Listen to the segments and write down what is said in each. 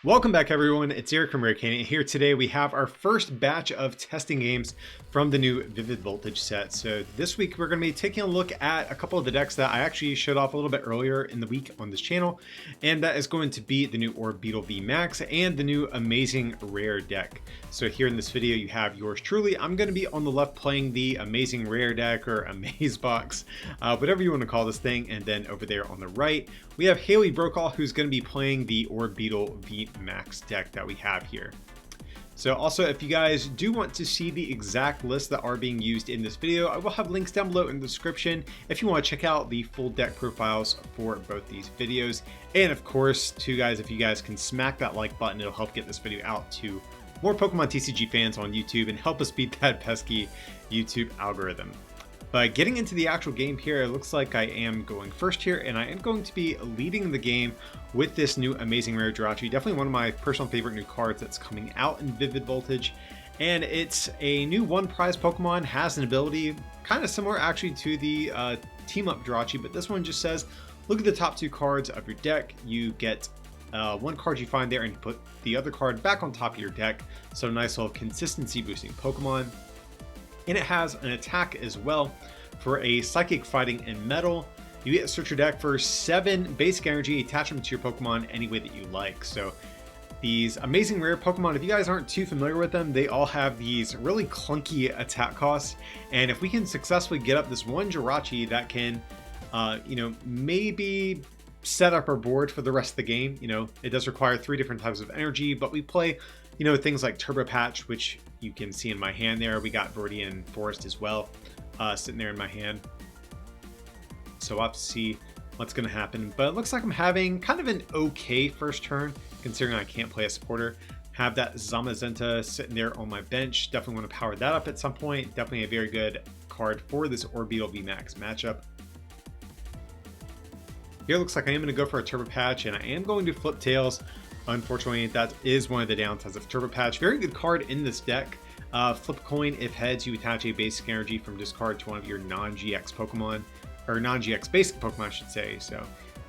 Welcome back everyone, it's Eric from Rare Canyon. Here today we have our first batch of testing games from the new Vivid Voltage set. So this week we're going to be taking a look at a couple of the decks that I actually showed off a little bit earlier in the week on this channel. And that is going to be the new Orbeetle VMAX and the new Amazing Rare deck. So here in this video you have yours truly. I'm going to be on the left playing the Amazing Rare deck or Amaze box, whatever you want to call this thing. And then over there on the right we have Haley Brokaw, who's going to be playing the Orbeetle VMAX deck that we have here. So also, if you guys do want to see the exact lists that are being used in this video, I will have links down below in the description if you want to check out the full deck profiles for both these videos. And of course, too guys, if you guys can smack that like button, it'll help get this video out to more Pokemon TCG fans on YouTube and help us beat that pesky YouTube algorithm. But getting into the actual game here, it looks like I am going first here, and I am going to be leading the game with this new Amazing Rare Jirachi. Definitely one of my personal favorite new cards that's coming out in Vivid Voltage. And it's a new one prize Pokemon, has an ability kind of similar actually to the Team Up Jirachi, but this one just says, look at the top two cards of your deck. You get one card you find there and you put the other card back on top of your deck. So nice little consistency boosting Pokemon. And it has an attack as well for a Psychic, Fighting, and Metal. You get to search your deck for 7 basic energy, attach them to your Pokemon any way that you like. So these Amazing Rare Pokemon, if you guys aren't too familiar with them, they all have these really clunky attack costs. And if we can successfully get up this one Jirachi that can, maybe set up our board for the rest of the game. It does require 3 different types of energy, but we play things like Turbo Patch, which you can see in my hand there. We got Viridian Forest as well, sitting there in my hand. So we'll have to see what's going to happen. But it looks like I'm having kind of an okay first turn, considering I can't play a supporter. Have that Zamazenta sitting there on my bench. Definitely want to power that up at some point. Definitely a very good card for this Orbeetle VMAX matchup. Here it looks like I am going to go for a Turbo Patch, and I am going to flip Tails. Unfortunately, that is one of the downsides of Turbo Patch. Very good card in this deck. Flip a coin. If heads, you attach a basic energy from discard to one of your non-GX Pokemon, or non-GX basic Pokemon, I should say. So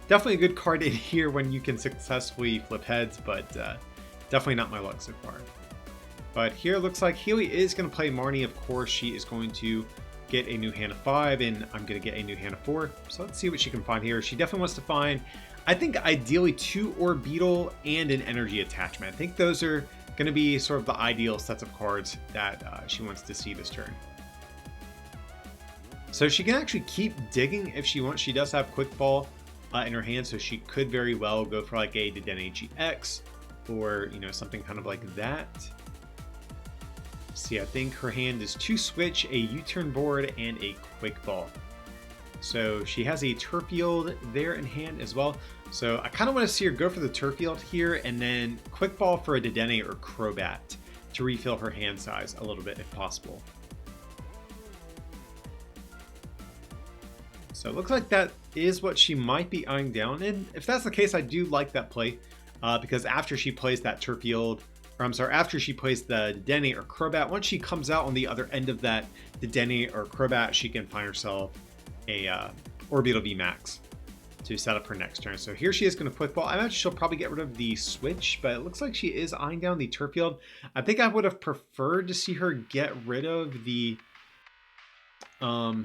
definitely a good card in here when you can successfully flip heads, but definitely not my luck so far. But here it looks like Healy is going to play Marnie. Of course, she is going to get a new hand of 5, and I'm going to get a new hand of 4. So let's see what she can find here. She definitely wants to find, I think, ideally 2 Orbeetle and an energy attachment. I think those are going to be sort of the ideal sets of cards that she wants to see this turn. So she can actually keep digging if she wants. She does have Quick Ball in her hand, so she could very well go for like a Decidueye GX or something kind of like that. See, I think her hand is 2 Switch, a U-turn board, and a Quick Ball. So she has a Turfield there in hand as well. So I kind of want to see her go for the Turfield here and then Quick Ball for a Dedenne or Crobat to refill her hand size a little bit if possible. So it looks like that is what she might be eyeing down. And if that's the case, I do like that play because after she plays that Turfield, or I'm sorry, after she plays the Dedenne or Crobat, once she comes out on the other end of that Dedenne or Crobat, she can find herself a Orbeetle VMAX to set up her next turn. So here she is going to Quick Ball. I imagine she'll probably get rid of the Switch, but it looks like she is eyeing down the Turfield. I think I would have preferred to see her get rid of the I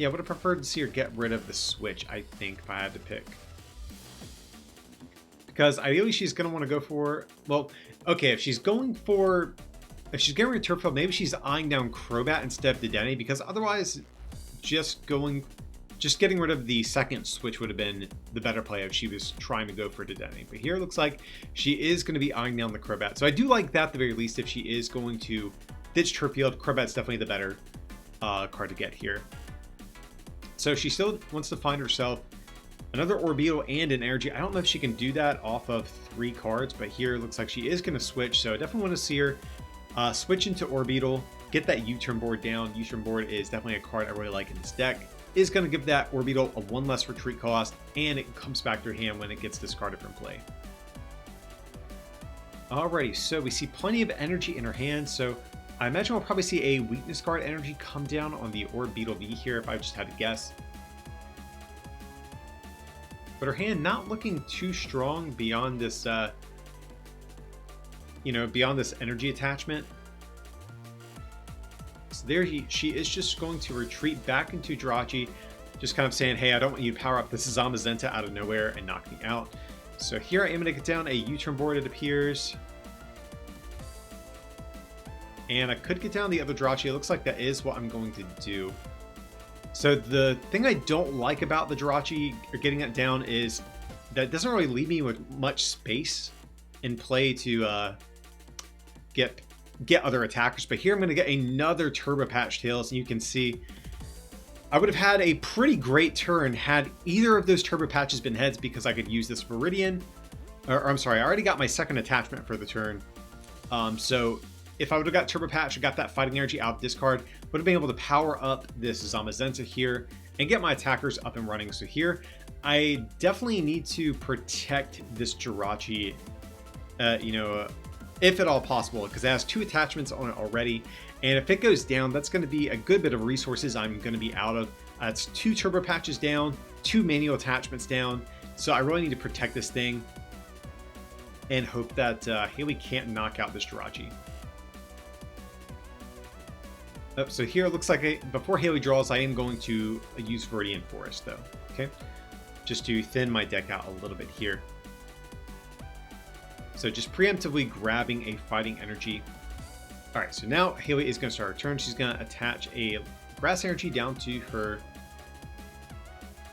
would have preferred to see her get rid of the Switch, I think, if I had to pick. Because ideally she's going to want to go for, well, okay, if she's getting rid of Turfield, maybe she's eyeing down Crobat instead of Dedenne, because otherwise just getting rid of the second Switch would have been the better play if she was trying to go for Dedenne. But here it looks like she is going to be eyeing down the Crobat. So I do like that at the very least. If she is going to ditch Turfield, Crobat's definitely the better card to get here. So she still wants to find herself another Orbeetle and an energy. I don't know if she can do that off of 3 cards, but here it looks like she is going to switch. So I definitely want to see her switch into Orbeetle, get that U-turn board down. U-turn board is definitely a card I really like in this deck. Is going to give that Orbeetle a 1 less retreat cost, and it comes back to her hand when it gets discarded from play. Alrighty, so we see plenty of energy in her hand. So I imagine we'll probably see a weakness card energy come down on the Orbeetle V here if I just had to guess. but her hand not looking too strong beyond this, beyond this energy attachment. So there she is just going to retreat back into Jirachi, just kind of saying, hey, I don't want you to power up this Zamazenta out of nowhere and knock me out. So here I am going to get down a U-turn board, it appears. And I could get down the other Jirachi. It looks like that is what I'm going to do. So the thing I don't like about the Jirachi, or getting it down, is that it doesn't really leave me with much space in play to get other attackers. But here I'm going to get another Turbo Patch Tails, and you can see I would have had a pretty great turn had either of those Turbo Patches been heads, because I could use this Viridian, or I'm sorry, I already got my second attachment for the turn. So if I would have got Turbo Patch, got that fighting energy out of discard, would have been able to power up this Zamazenta here and get my attackers up and running. So here, I definitely need to protect this Jirachi, if at all possible, because it has 2 attachments on it already. And if it goes down, that's going to be a good bit of resources I'm going to be out of. It's 2 Turbo Patches down, 2 manual attachments down. So I really need to protect this thing and hope that Haley can't knock out this Jirachi. So here it looks like before Haley draws, I am going to use Viridian Forest though, okay? Just to thin my deck out a little bit here. So just preemptively grabbing a fighting energy. All right, so now Haley is going to start her turn. She's going to attach a grass energy down to her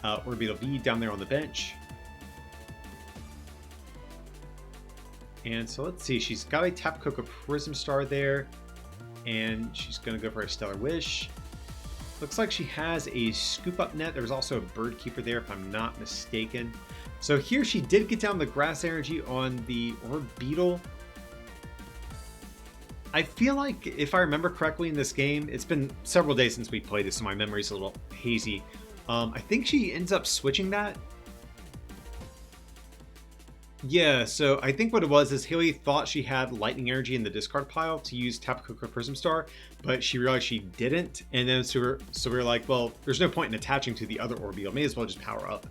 Orbeetle V down there on the bench. And so let's see, she's got a Tapu Koko Prism Star there. And she's going to go for a Stellar Wish. Looks like she has a Scoop Up Net. There's also a Bird Keeper there, if I'm not mistaken. So here she did get down the grass energy on the Orbeetle. I feel like, if I remember correctly in this game, it's been several days since we played this, so my memory's a little hazy. I think she ends up switching that. Yeah, so I think what it was is Haley thought she had lightning energy in the discard pile to use Tapu Koko Prism Star, but she realized she didn't. And then so we were like, well, there's no point in attaching to the other Orbeetle. May as well just power up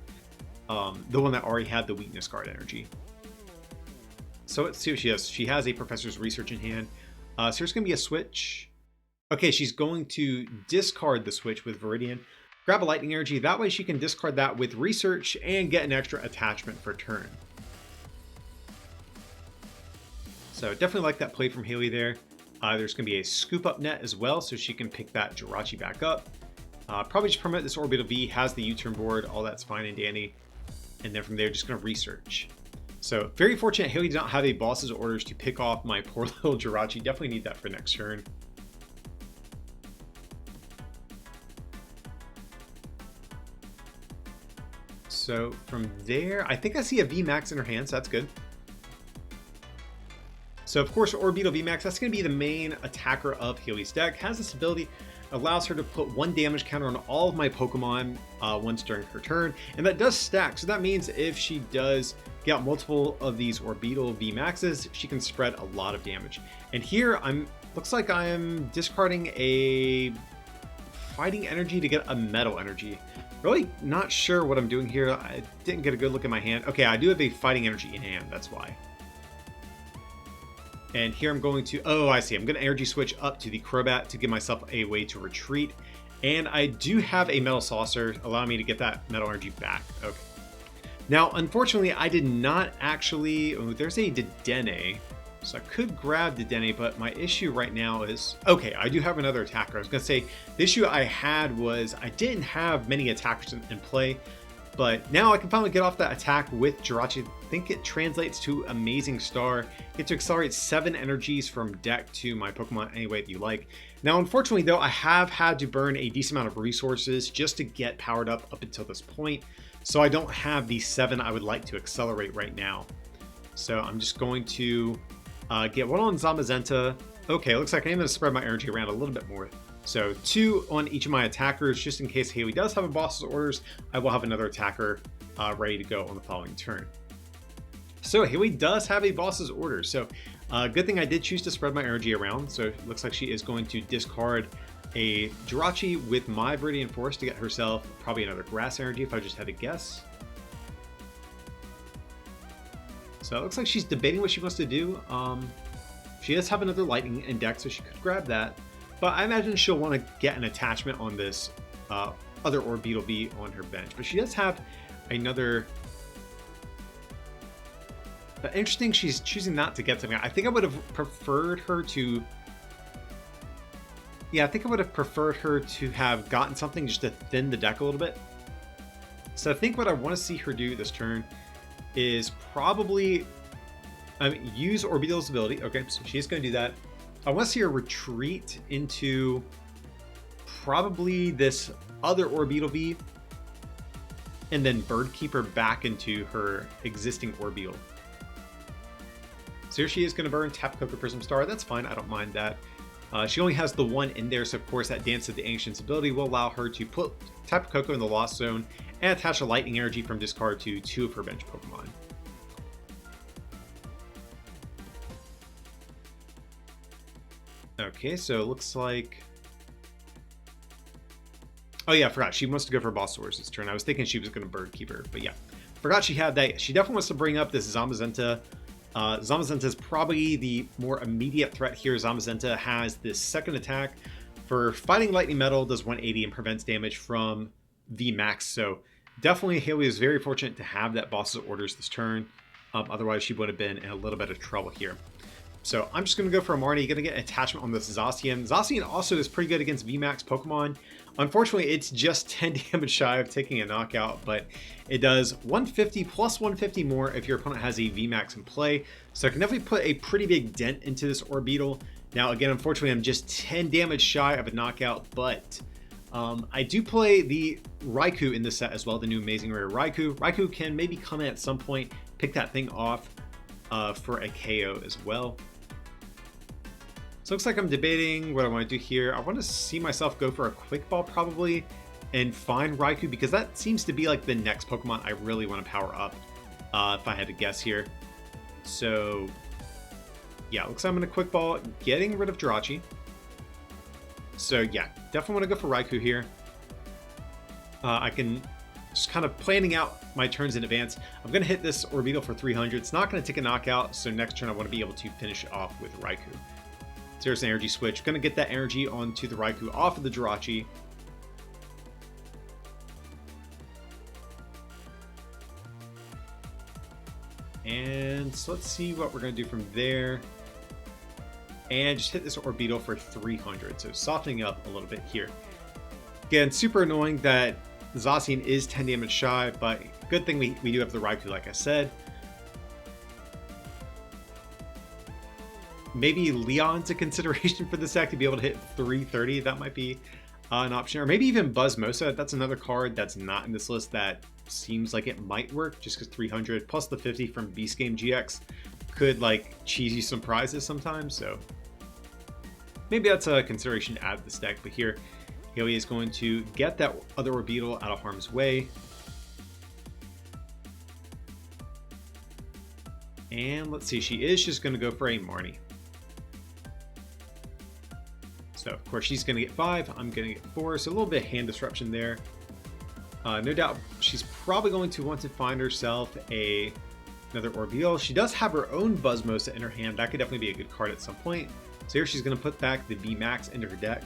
the one that already had the weakness card energy. So let's see what she has. She has a Professor's Research in hand. So there's going to be a switch. Okay, she's going to discard the switch with Viridian, grab a lightning energy. That way she can discard that with Research and get an extra attachment for turn. So definitely like that play from Haley there. There's going to be a Scoop Up Net as well, so she can pick that Jirachi back up. Probably just promote this Orbeetle V, has the U-turn board, all that's fine and dandy. And then from there, just going to Research. So very fortunate Haley did not have a boss's orders to pick off my poor little Jirachi. Definitely need that for next turn. So from there, I think I see a VMAX in her hand, so that's good. So of course, Orbeetle VMAX, that's going to be the main attacker of Haley's deck. Has this ability, allows her to put 1 damage counter on all of my Pokemon once during her turn, and that does stack. So that means if she does get out multiple of these Orbeetle VMAXs, she can spread a lot of damage. And here looks like I'm discarding a fighting energy to get a metal energy. Really not sure what I'm doing here. I didn't get a good look at my hand. Okay, I do have a fighting energy in hand, that's why. And here I'm going to, oh, I see. I'm going to energy switch up to the Crobat to give myself a way to retreat. And I do have a Metal Saucer, allowing me to get that metal energy back. Okay. Now, unfortunately, I did not actually, oh, there's a Dedenne. So I could grab Dedenne, but my issue right now is, okay, I do have another attacker. I was going to say, the issue I had was I didn't have many attackers in play. But now I can finally get off that attack with Jirachi. I think it translates to Amazing Star. Get to accelerate 7 energies from deck to my Pokemon any way that you like. Now, unfortunately, though, I have had to burn a decent amount of resources just to get powered up until this point. So I don't have the 7 I would like to accelerate right now. So I'm just going to get 1 on Zamazenta. Okay, it looks like I'm going to spread my energy around a little bit more. So 2 on each of my attackers, just in case Haley does have a boss's orders, I will have another attacker ready to go on the following turn. So Haley does have a boss's orders. So good thing I did choose to spread my energy around. So it looks like she is going to discard a Jirachi with my Viridian Force to get herself probably another grass energy if I just had to guess. So it looks like she's debating what she wants to do. She does have another lightning in deck, so she could grab that. But I imagine she'll want to get an attachment on this other Orbeetle V on her bench. But she does have another... But interesting, she's choosing not to get something. I think I would have preferred her to... Yeah, I think I would have preferred her to have gotten something just to thin the deck a little bit. So I think what I want to see her do this turn is probably use Orbeetle's ability. Okay, so she's going to do that. I want to see her retreat into probably this other Orbeetle V and then Bird Keeper back into her existing Orbeetle. So here she is going to burn Tapu Koko Prism Star. That's fine. I don't mind that. She only has the one in there, so of course that Dance of the Ancients ability will allow her to put Tapu Koko in the Lost Zone and attach a Lightning Energy from discard to 2 of her bench Pokemon. Okay, so it looks like... Oh yeah, I forgot. She wants to go for Bossaurus this turn. I was thinking she was going to Bird Keeper, but yeah. Forgot she had that. She definitely wants to bring up this Zamazenta. Zamazenta is probably the more immediate threat here. Zamazenta has this second attack for fighting Lightning Metal, does 180 and prevents damage from VMAX. So definitely Haley is very fortunate to have that Boss's Orders this turn. Otherwise she would have been in a little bit of trouble here. So I'm just going to go for a Marnie. Going to get an attachment on this Zacian. Zacian also is pretty good against VMAX Pokemon. Unfortunately, it's just 10 damage shy of taking a knockout, but it does 150 plus 150 more if your opponent has a VMAX in play. So I can definitely put a pretty big dent into this Orbeetle. Now, again, unfortunately, I'm just 10 damage shy of a knockout, but I do play the Raikou in this set as well, the new Amazing Rare Raikou. Raikou can maybe come in at some point, pick that thing off for a KO as well. So it looks like I'm debating what I want to do here. I want to see myself go for a Quick Ball probably and find Raikou, because that seems to be like the next Pokemon I really want to power up if I had to guess here. So yeah, looks like I'm going to Quick Ball, getting rid of Jirachi. So yeah, definitely want to go for Raikou here. I can just kind of planning out my turns in advance. I'm going to hit this Orbeetle for 300. It's not going to take a knockout, so next turn I want to be able to finish it off with Raikou. So here's an energy switch. Going to get that energy onto the Raikou off of the Jirachi. And so let's see what we're going to do from there. And just hit this Orbeetle for 300. So softening up a little bit here. Again, super annoying that Zacian is 10 damage shy, but good thing we do have the Raikou, like I said. Maybe Leon's a consideration for this deck to be able to hit 330. That might be an option. Or maybe even Buzzmosa. That's another card that's not in this list that seems like it might work, just because 300 plus the 50 from Beast Game GX could like cheese you some prizes sometimes. So maybe that's a consideration to add to this deck. But here, Haley is going to get that other Orbeetle out of harm's way. And let's see, she is just going to go for a Marnie. So of course she's going to get 5, I'm going to get 4, so a little bit of hand disruption there. No doubt she's probably going to want to find herself another Orbeetle. She does have her own Buzzmosa in her hand. That could definitely be a good card at some point. So here she's going to put back the VMAX into her deck.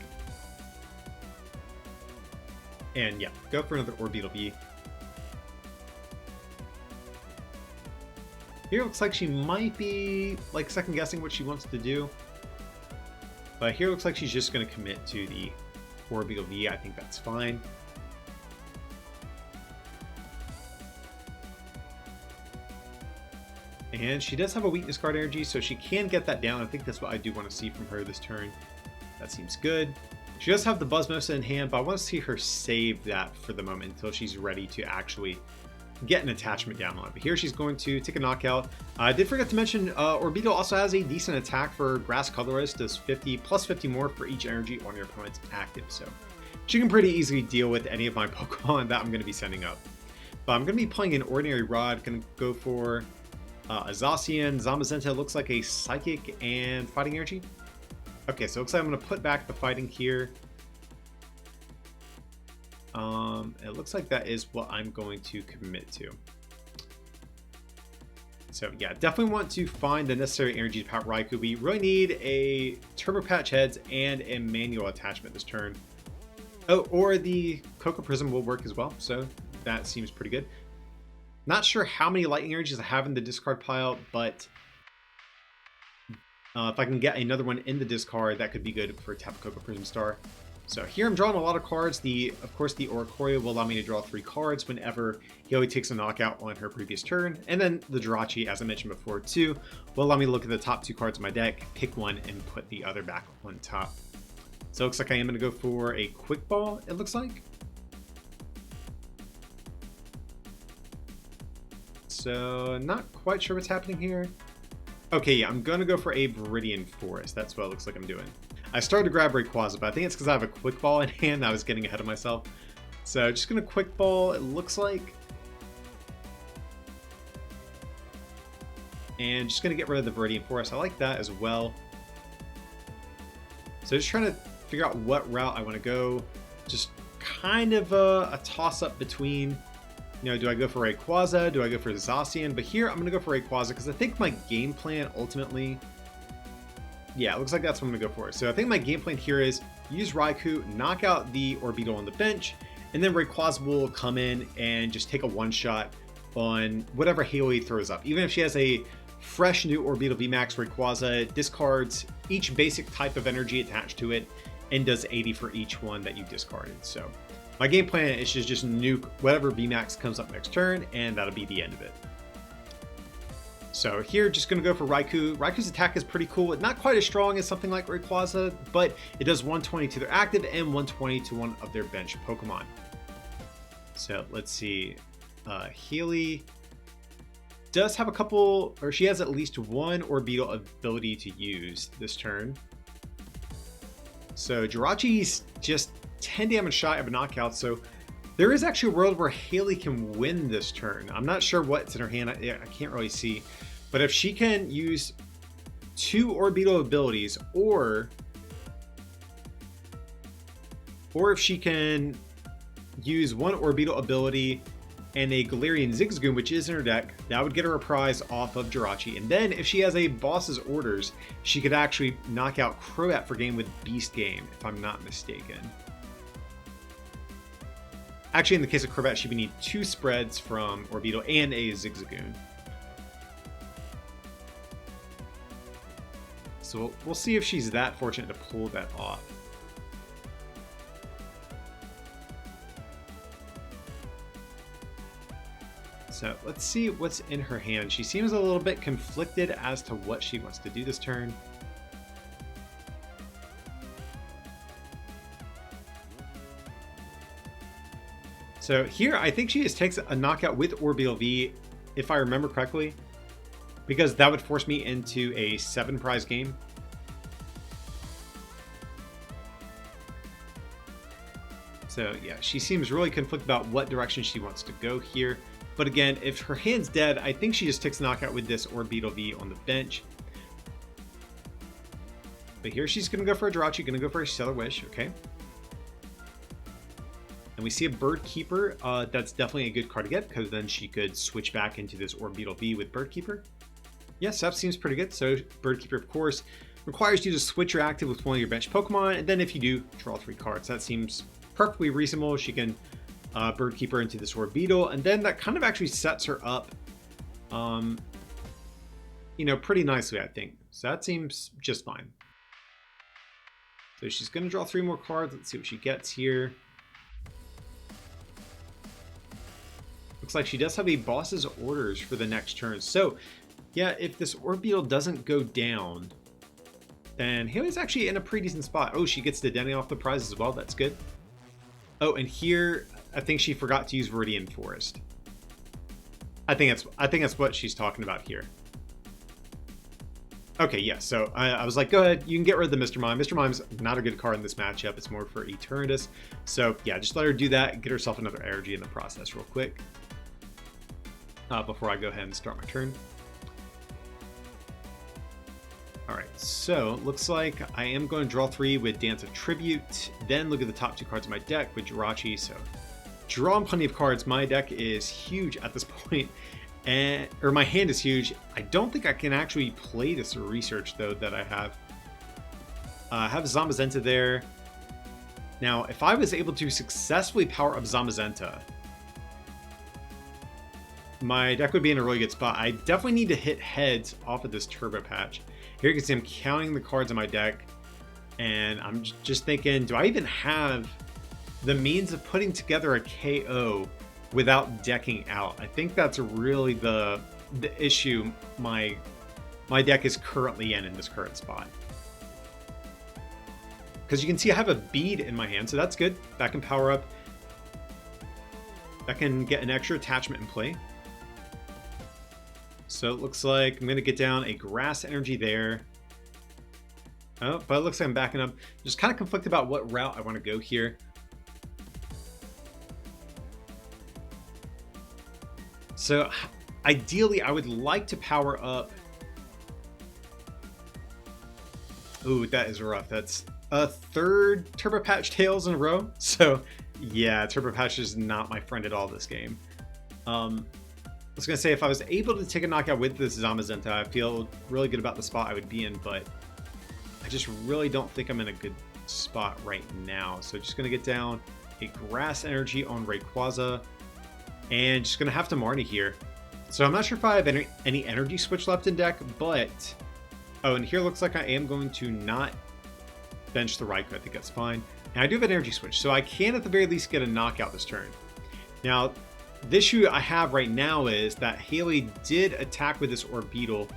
And yeah, go for another Orbeetle V. Here it looks like she might be like second guessing what she wants to do. But here it looks like she's just going to commit to the Orbeetle V. I think that's fine. And she does have a weakness card energy, so she can get that down. I think that's what I do want to see from her this turn. That seems good. She does have the Buzzmosa in hand, but I want to see her save that for the moment until she's ready to actually get an attachment down on it. But here she's going to take a knockout. I did forget to mention Orbeetle also has a decent attack for Grass Colorist, does 50 plus 50 more for each energy on your opponent's active. So she can pretty easily deal with any of my Pokemon that I'm going to be sending up. But I'm going to be playing an Ordinary Rod, going to go for a Zacian. Zamazenta looks like a Psychic and Fighting Energy. Okay, so it looks like I'm going to put back the Fighting here. It looks like that is what I'm going to commit to. So yeah, definitely want to find the necessary energy to power Raikou. We really need a Turbo Patch Heads and a manual attachment this turn. Oh, or the Cocoa Prism will work as well, so that seems pretty good. Not sure how many lightning energies I have in the discard pile, but if I can get another one in the discard, that could be good for Tapu Koko Prism Star. So here I'm drawing a lot of cards. Of course, the Oricorio will allow me to draw 3 cards whenever Healy takes a knockout on her previous turn. And then the Jirachi, as I mentioned before, too, will allow me to look at the top 2 cards of my deck, pick one, and put the other back on top. So it looks like I am going to go for a Quick Ball, it looks like. So not quite sure what's happening here. Okay, yeah, I'm going to go for a Viridian Forest. That's what it looks like I'm doing. I started to grab Rayquaza, but I think it's because I have a Quick Ball in hand. I was getting ahead of myself. So just going to Quick Ball, it looks like. And just going to get rid of the Viridian Forest. I like that as well. So just trying to figure out what route I want to go. Just kind of a toss-up between, you know, do I go for Rayquaza? Do I go for Zacian? But here I'm going to go for Rayquaza because I think my game plan ultimately... Yeah, it looks like that's what I'm going to go for. So I think my game plan here is use Raikou, knock out the Orbeetle on the bench, and then Rayquaza will come in and just take a one-shot on whatever Haley throws up. Even if she has a fresh new Orbeetle VMAX, Rayquaza discards each basic type of energy attached to it and does 80 for each one that you discarded. So my game plan is just nuke whatever VMAX comes up next turn, and that'll be the end of it. So here, just going to go for Raikou. Raikou's attack is pretty cool. It's not quite as strong as something like Rayquaza, but it does 120 to their active and 120 to one of their bench Pokemon. So let's see. Healy does have a couple, or she has at least one Orbeetle ability to use this turn. So Jirachi's just 10 damage shy of a knockout, so there is actually a world where Haley can win this turn. I'm not sure what's in her hand. I can't really see. But if she can use 2 Orbeetle abilities, or if she can use 1 Orbeetle ability and a Galarian Zigzagoon, which is in her deck, that would get her a prize off of Jirachi. And then if she has a boss's orders, she could actually knock out Crobat for game with Beast Game, if I'm not mistaken. Actually, in the case of Crobat, she would need 2 spreads from Orbeetle and a Zigzagoon. So we'll see if she's that fortunate to pull that off. So let's see what's in her hand. She seems a little bit conflicted as to what she wants to do this turn. So here, I think she just takes a knockout with Orbeetle V, if I remember correctly, because that would force me into a 7-prize game. So yeah, she seems really conflicted about what direction she wants to go here. But again, if her hand's dead, I think she just takes a knockout with this Orbeetle V on the bench. But here she's going to go for a Jirachi, going to go for a Stellar Wish, okay. And we see a Bird Keeper. That's definitely a good card to get, because then she could switch back into this Orbeetle V with Bird Keeper. Yes, that seems pretty good. So Bird Keeper, of course, requires you to switch your active with one of your bench Pokemon, and then if you do, draw 3 cards. That seems perfectly reasonable. She can Bird Keeper into this Orbeetle, and then that kind of actually sets her up, you know, pretty nicely, I think. So that seems just fine. So she's going to draw 3 more cards. Let's see what she gets here. Looks like she does have a boss's orders for the next turn. So yeah, if this Orbeetle doesn't go down, then Haley's actually in a pretty decent spot. Oh, she gets the Denny off the prize as well. That's good. Oh, and here I think she forgot to use Viridian Forest. I think that's what she's talking about here. Okay, yeah, so I was like, go ahead, you can get rid of the Mr. Mime. Mr. Mime's not a good card in this matchup. It's more for Eternatus. So yeah, just let her do that and get herself another energy in the process real quick. Before I go ahead and start my turn. Alright, so looks like I am going to draw 3 with Dance of Tribute, then look at the top 2 cards of my deck with Jirachi. So drawing plenty of cards. My deck is huge at this point, or my hand is huge. I don't think I can actually play this research though that I have. I have Zamazenta there. Now, if I was able to successfully power up Zamazenta, my deck would be in a really good spot. I definitely need to hit heads off of this Turbo Patch. Here you can see I'm counting the cards in my deck, and I'm just thinking, do I even have the means of putting together a KO without decking out? I think that's really the issue my deck is currently in this current spot. Because you can see I have a bead in my hand, so that's good. That can power up. That can get an extra attachment in play. So it looks like I'm going to get down a grass energy there. Oh, but it looks like I'm backing up. Just kind of conflicted about what route I want to go here. So ideally, I would like to power up. Ooh, that is rough. That's a third Turbo Patch Tails in a row. So yeah, Turbo Patch is not my friend at all this game. I was going to say, if I was able to take a knockout with this Zamazenta, I feel really good about the spot I would be in, but I just really don't think I'm in a good spot right now. So just going to get down a grass energy on Rayquaza, and just going to have to Marnie here. So I'm not sure if I have any energy switch left in deck, but... Oh, and here looks like I am going to not bench the Raikou. I think that's fine. And I do have an energy switch, so I can at the very least get a knockout this turn. Now, the issue I have right now is that Haley did attack with this Orbeetle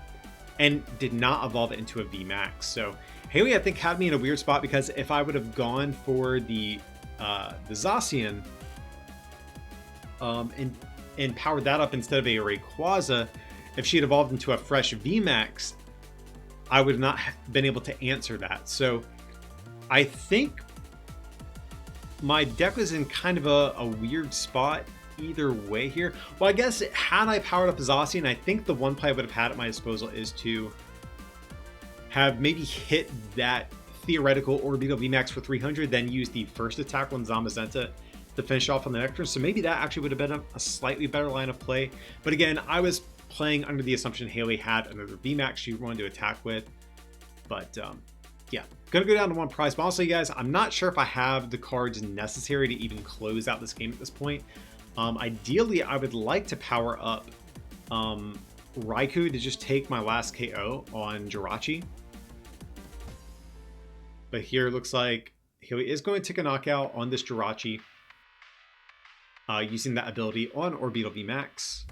and did not evolve it into a VMAX. So Haley, I think, had me in a weird spot, because if I would have gone for the Zacian and powered that up instead of a Rayquaza, if she had evolved into a fresh VMAX, I would have not been able to answer that. So I think my deck was in kind of a weird spot either way here. Well, I guess had I powered up Zacian, I think the one play I would have had at my disposal is to have maybe hit that theoretical Orbeetle VMAX for 300, then use the first attack on Zamazenta to finish off on the next turn. So maybe that actually would have been a slightly better line of play. But again, I was playing under the assumption Haley had another VMAX she wanted to attack with. But yeah, gonna go down to one prize. But honestly, guys, I'm not sure if I have the cards necessary to even close out this game at this point. Ideally, I would like to power up Raikou to just take my last KO on Jirachi. But here it looks like Haley is going to take a knockout on this Jirachi using that ability on Orbeetle VMAX.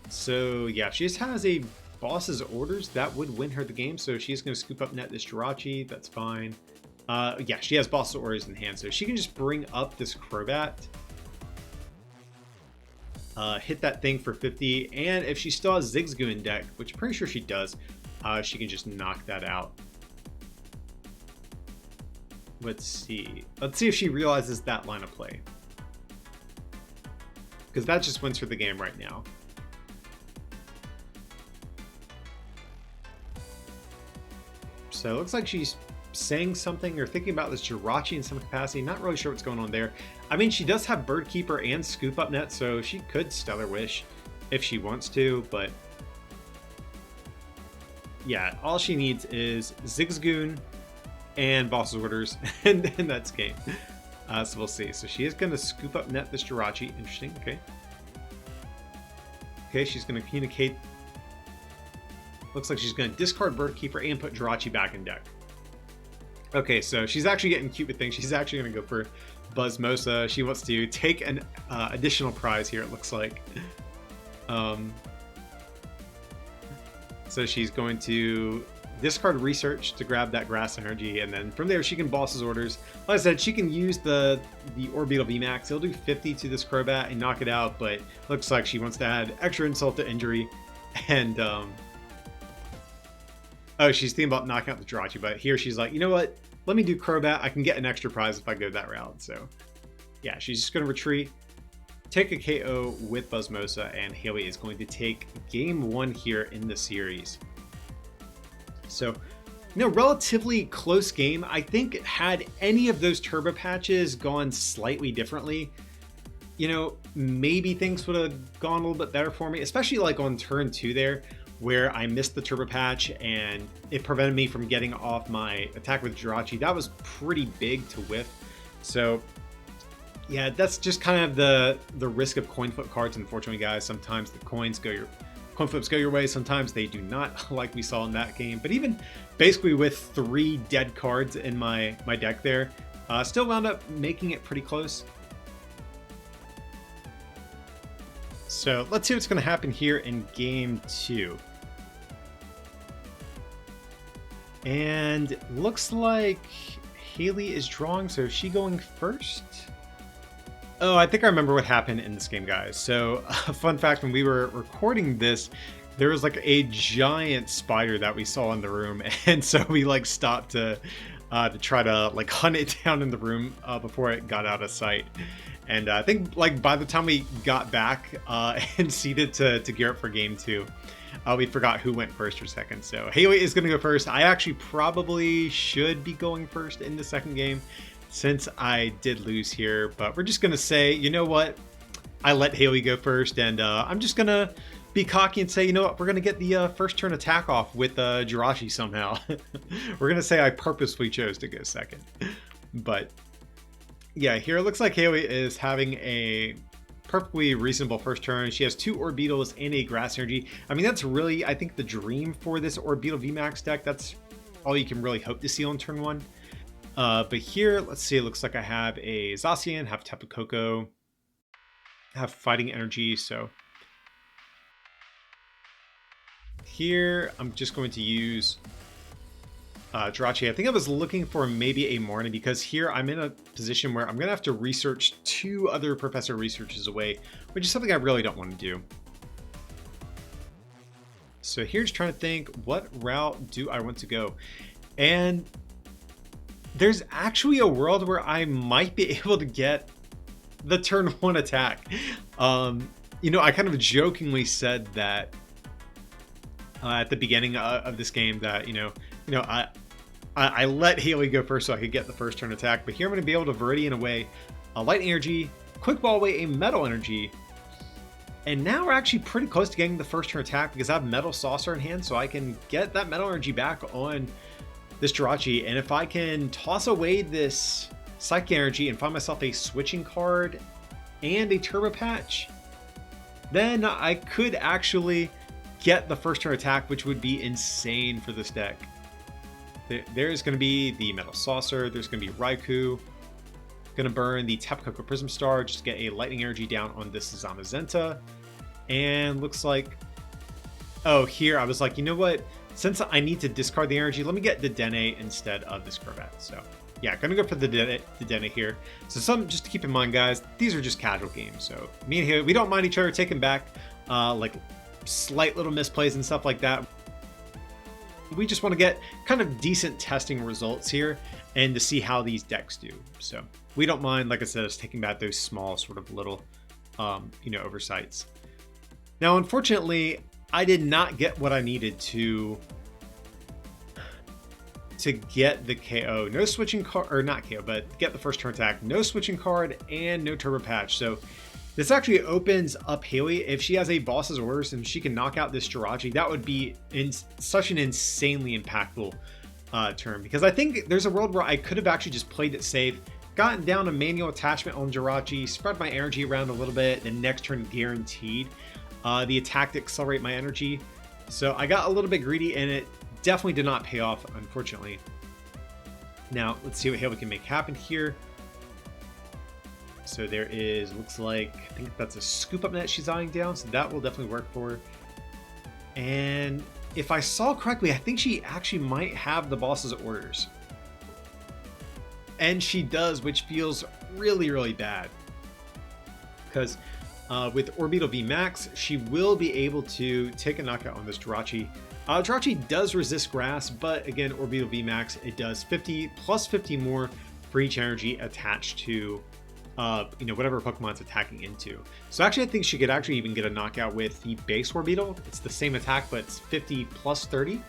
So yeah, if she just has a boss's orders, that would win her the game. So she's going to scoop up net this Jirachi. That's fine. Yeah, she has boss's orders in hand, so she can just bring up this Crobat, hit that thing for 50, and if she still has Zigzagoon in deck, which I'm pretty sure she does, she can just knock that out. Let's see if she realizes that line of play, because that just wins her the game right now. So it looks like she's saying something or thinking about this Jirachi in some capacity. Not really sure what's going on there. I mean, she does have Bird Keeper and Scoop Up Net, so she could Stellar Wish if she wants to, but yeah, all she needs is Zigzagoon and Boss's Orders, and then that's game. So we'll see. So she is going to Scoop Up Net this Jirachi. Interesting. Okay. Okay, she's going to communicate. Looks like she's going to discard Bird Keeper and put Jirachi back in deck. Okay, so she's actually getting cute with things. She's actually going to go for Buzzmosa. She wants to take an additional prize here, it looks like. So she's going to discard Research to grab that Grass Energy, and then from there she can Boss's Orders. Like I said, she can use the Orbeetle VMAX. It'll do 50 to this Crobat and knock it out, but looks like she wants to add extra insult to injury. And oh, she's thinking about knocking out the Jirachi, but here she's like, you know what? Let me do Crobat. I can get an extra prize if I go that route. So yeah, she's just going to retreat, take a KO with Buzzmosa, and Haley is going to take game one here in the series. So, you know, relatively close game. I think had any of those Turbo Patches gone slightly differently, you know, maybe things would have gone a little bit better for me, especially like on turn 2 there, where I missed the Turbo Patch and it prevented me from getting off my attack with Jirachi. That was pretty big to whiff. So yeah, that's just kind of the risk of coin flip cards, unfortunately, guys. Sometimes the coin flips go your way, sometimes they do not, like we saw in that game. But even basically with 3 dead cards in my deck there, still wound up making it pretty close. So let's see what's going to happen here in game 2. And looks like Haley is drawing, so is she going first? Oh, I think I remember what happened in this game, guys. So, fun fact, when we were recording this, there was like a giant spider that we saw in the room, and so we like stopped to try to like hunt it down in the room before it got out of sight. And I think like by the time we got back and seeded to gear up for game 2, we forgot who went first or second. So Haley is going to go first. I actually probably should be going first in the second game since I did lose here. But we're just going to say, you know what? I let Haley go first. And I'm just going to be cocky and say, you know what? We're going to get the first turn attack off with Jirachi somehow. We're going to say I purposefully chose to go second. But yeah, here it looks like Haley is having a perfectly reasonable first turn. She has 2 Orbeetles and a Grass Energy. I mean, that's really, I think, the dream for this Orbeetle VMAX deck. That's all you can really hope to see on turn 1. But here, let's see, it looks like I have a Zacian, have Tapu Koko, have Fighting Energy. So here, I'm just going to use Jirachi. I think I was looking for maybe a Marnie because here I'm in a position where I'm going to have to research 2 other Professor researches away, which is something I really don't want to do. So here's trying to think, what route do I want to go? And there's actually a world where I might be able to get the turn 1 attack. You know, I kind of jokingly said that at the beginning of this game that, you know, I let Haley go first so I could get the first turn attack, but here I'm going to be able to Viridian away a Light Energy, Quick Ball away a Metal Energy, and now we're actually pretty close to getting the first turn attack because I have Metal Saucer in hand, so I can get that Metal Energy back on this Jirachi, and if I can toss away this Psychic Energy and find myself a switching card and a Turbo Patch, then I could actually get the first turn attack, which would be insane for this deck. There's going to be the Metal Saucer, there's going to be Raikou, going to burn the Tapu Koko Prism Star, just get a Lightning Energy down on this Zamazenta, and looks like, oh, here I was like, you know what, since I need to discard the energy, let me get the Dene instead of this Crobat. So yeah, gonna go for the Dene here. So some just to keep in mind, guys, these are just casual games, so me and Haley, we don't mind each other taking back like slight little misplays and stuff like that. We just want to get kind of decent testing results here and to see how these decks do. So we don't mind, like I said, us taking back those small sort of little, you know, oversights. Now, unfortunately, I did not get what I needed to get the KO. No switching card, or not KO, but get the first turn attack. No switching card and no Turbo Patch. So this actually opens up Haley. If she has a Boss's Orders and she can knock out this Jirachi, that would be such an insanely impactful turn. Because I think there's a world where I could have actually just played it safe, gotten down a manual attachment on Jirachi, spread my energy around a little bit, and next turn guaranteed the attack to accelerate my energy. So I got a little bit greedy and it definitely did not pay off, unfortunately. Now let's see what Haley can make happen here. So there is, looks like, I think that's a Scoop Up Net she's eyeing down, so that will definitely work for her. And if I saw correctly, I think she actually might have the Boss's Orders. And she does, which feels really, really bad. Because with Orbeetle VMAX, she will be able to take a knockout on this Jirachi. Jirachi does resist grass, but again, Orbeetle VMAX, it does 50 plus 50 more for each energy attached to you know, whatever Pokemon's attacking into. So actually, I think she could actually even get a knockout with the base Orbeetle. It's the same attack, but it's 50 plus 30.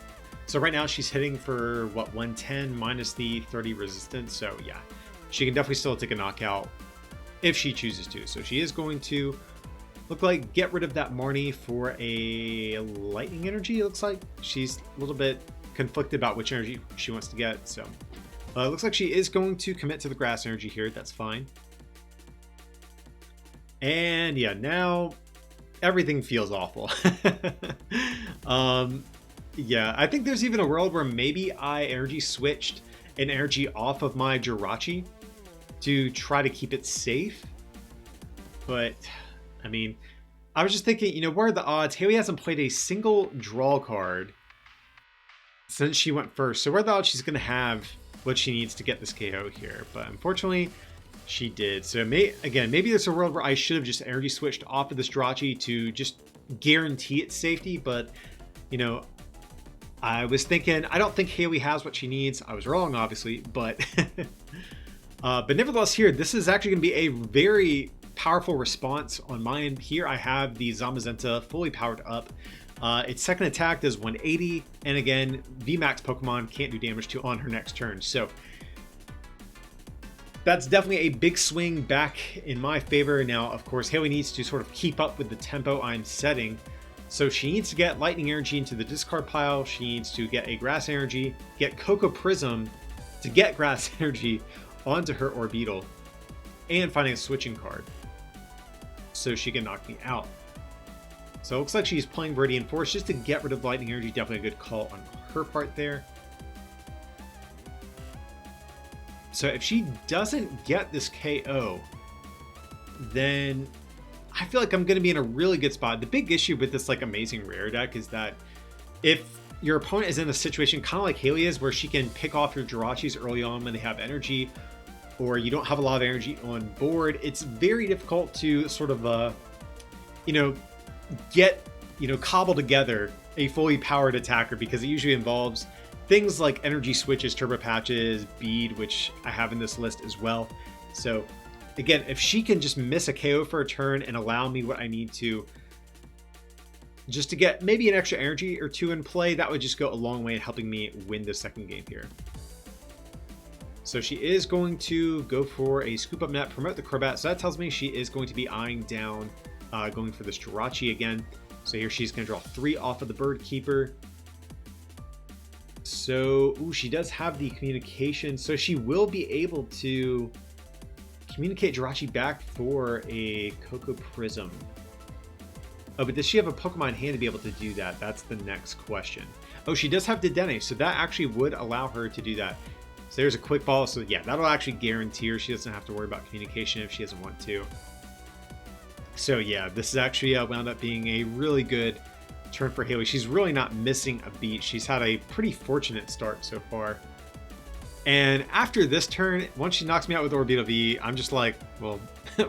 So right now she's hitting for what, 110 minus the 30 resistance. So yeah, she can definitely still take a knockout if she chooses to. So she is going to look like get rid of that Marnie for a lightning energy. It looks like she's a little bit conflicted about which energy she wants to get. So it looks like she is going to commit to the grass energy here. That's fine. And yeah, now everything feels awful. Yeah, I think there's even a world where maybe I energy switched an energy off of my Jirachi to try to keep it safe. But I mean, I was just thinking, you know, what are the odds? Haley hasn't played a single draw card since she went first. So what are the odds she's going to have what she needs to get this KO here? But unfortunately, she did. So again, maybe there's a world where I should have just energy switched off of this Jirachi to just guarantee its safety. But, you know, I was thinking, I don't think Haley has what she needs. I was wrong, obviously, but but nevertheless here, this is actually going to be a very powerful response on my end. Here I have the Zamazenta fully powered up. Its second attack does 180, and again, VMAX Pokemon can't do damage to on her next turn. So that's definitely a big swing back in my favor. Now, of course, Haley needs to sort of keep up with the tempo I'm setting. So she needs to get Lightning Energy into the discard pile. She needs to get a Grass Energy, get Cocoa Prism to get Grass Energy onto her Orbeetle, and finding a switching card so she can knock me out. So it looks like she's playing Viridian Force just to get rid of Lightning Energy. Definitely a good call on her part there. So if she doesn't get this KO, then I feel like I'm going to be in a really good spot. The big issue with this like Amazing Rare deck is that if your opponent is in a situation kind of like Haley is, where she can pick off your Jirachis early on when they have energy, or you don't have a lot of energy on board, it's very difficult to sort of, you know, get, you know, cobble together a fully powered attacker, because it usually involves things like energy switches, turbo patches, bead, which I have in this list as well. So again, if she can just miss a KO for a turn and allow me what I need to, just to get maybe an extra energy or two in play, that would just go a long way in helping me win the second game here. So she is going to go for a scoop up net, promote the Crobat. So that tells me she is going to be eyeing down, going for this Jirachi again. So here she's going to draw 3 off of the Bird Keeper. So, ooh, she does have the communication. So she will be able to communicate Jirachi back for a Cocoa Prism. Oh, but does she have a Pokemon in hand to be able to do that? That's the next question. Oh, she does have Dedenne, so that actually would allow her to do that. So there's a quick ball. So yeah, that'll actually guarantee her she doesn't have to worry about communication if she doesn't want to. So yeah, this is actually wound up being a really good turn for Haley. She's really not missing a beat. She's had a pretty fortunate start so far. And after this turn, once she knocks me out with Orbeetle V, I'm just like, well,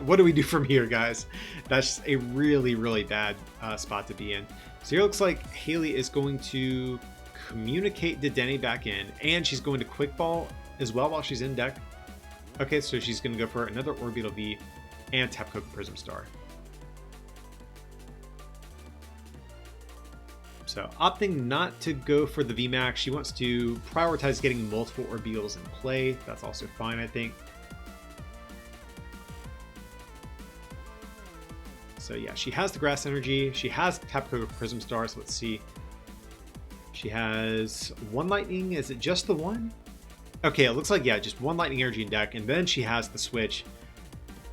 what do we do from here, guys? That's a really, really bad spot to be in. So here it looks like Haley is going to communicate Dedenne back in, and she's going to Quick Ball as well while she's in deck. Okay, so she's going to go for another Orbeetle V and tap Cocoa Prism Star. So opting not to go for the VMAX, she wants to prioritize getting multiple Orbeetles in play. That's also fine, I think. So yeah, she has the Grass Energy. She has Tap Cocoa Prism Star, so let's see. She has 1 Lightning. Is it just the 1? Okay, it looks like, yeah, just 1 Lightning Energy in deck, and then she has the switch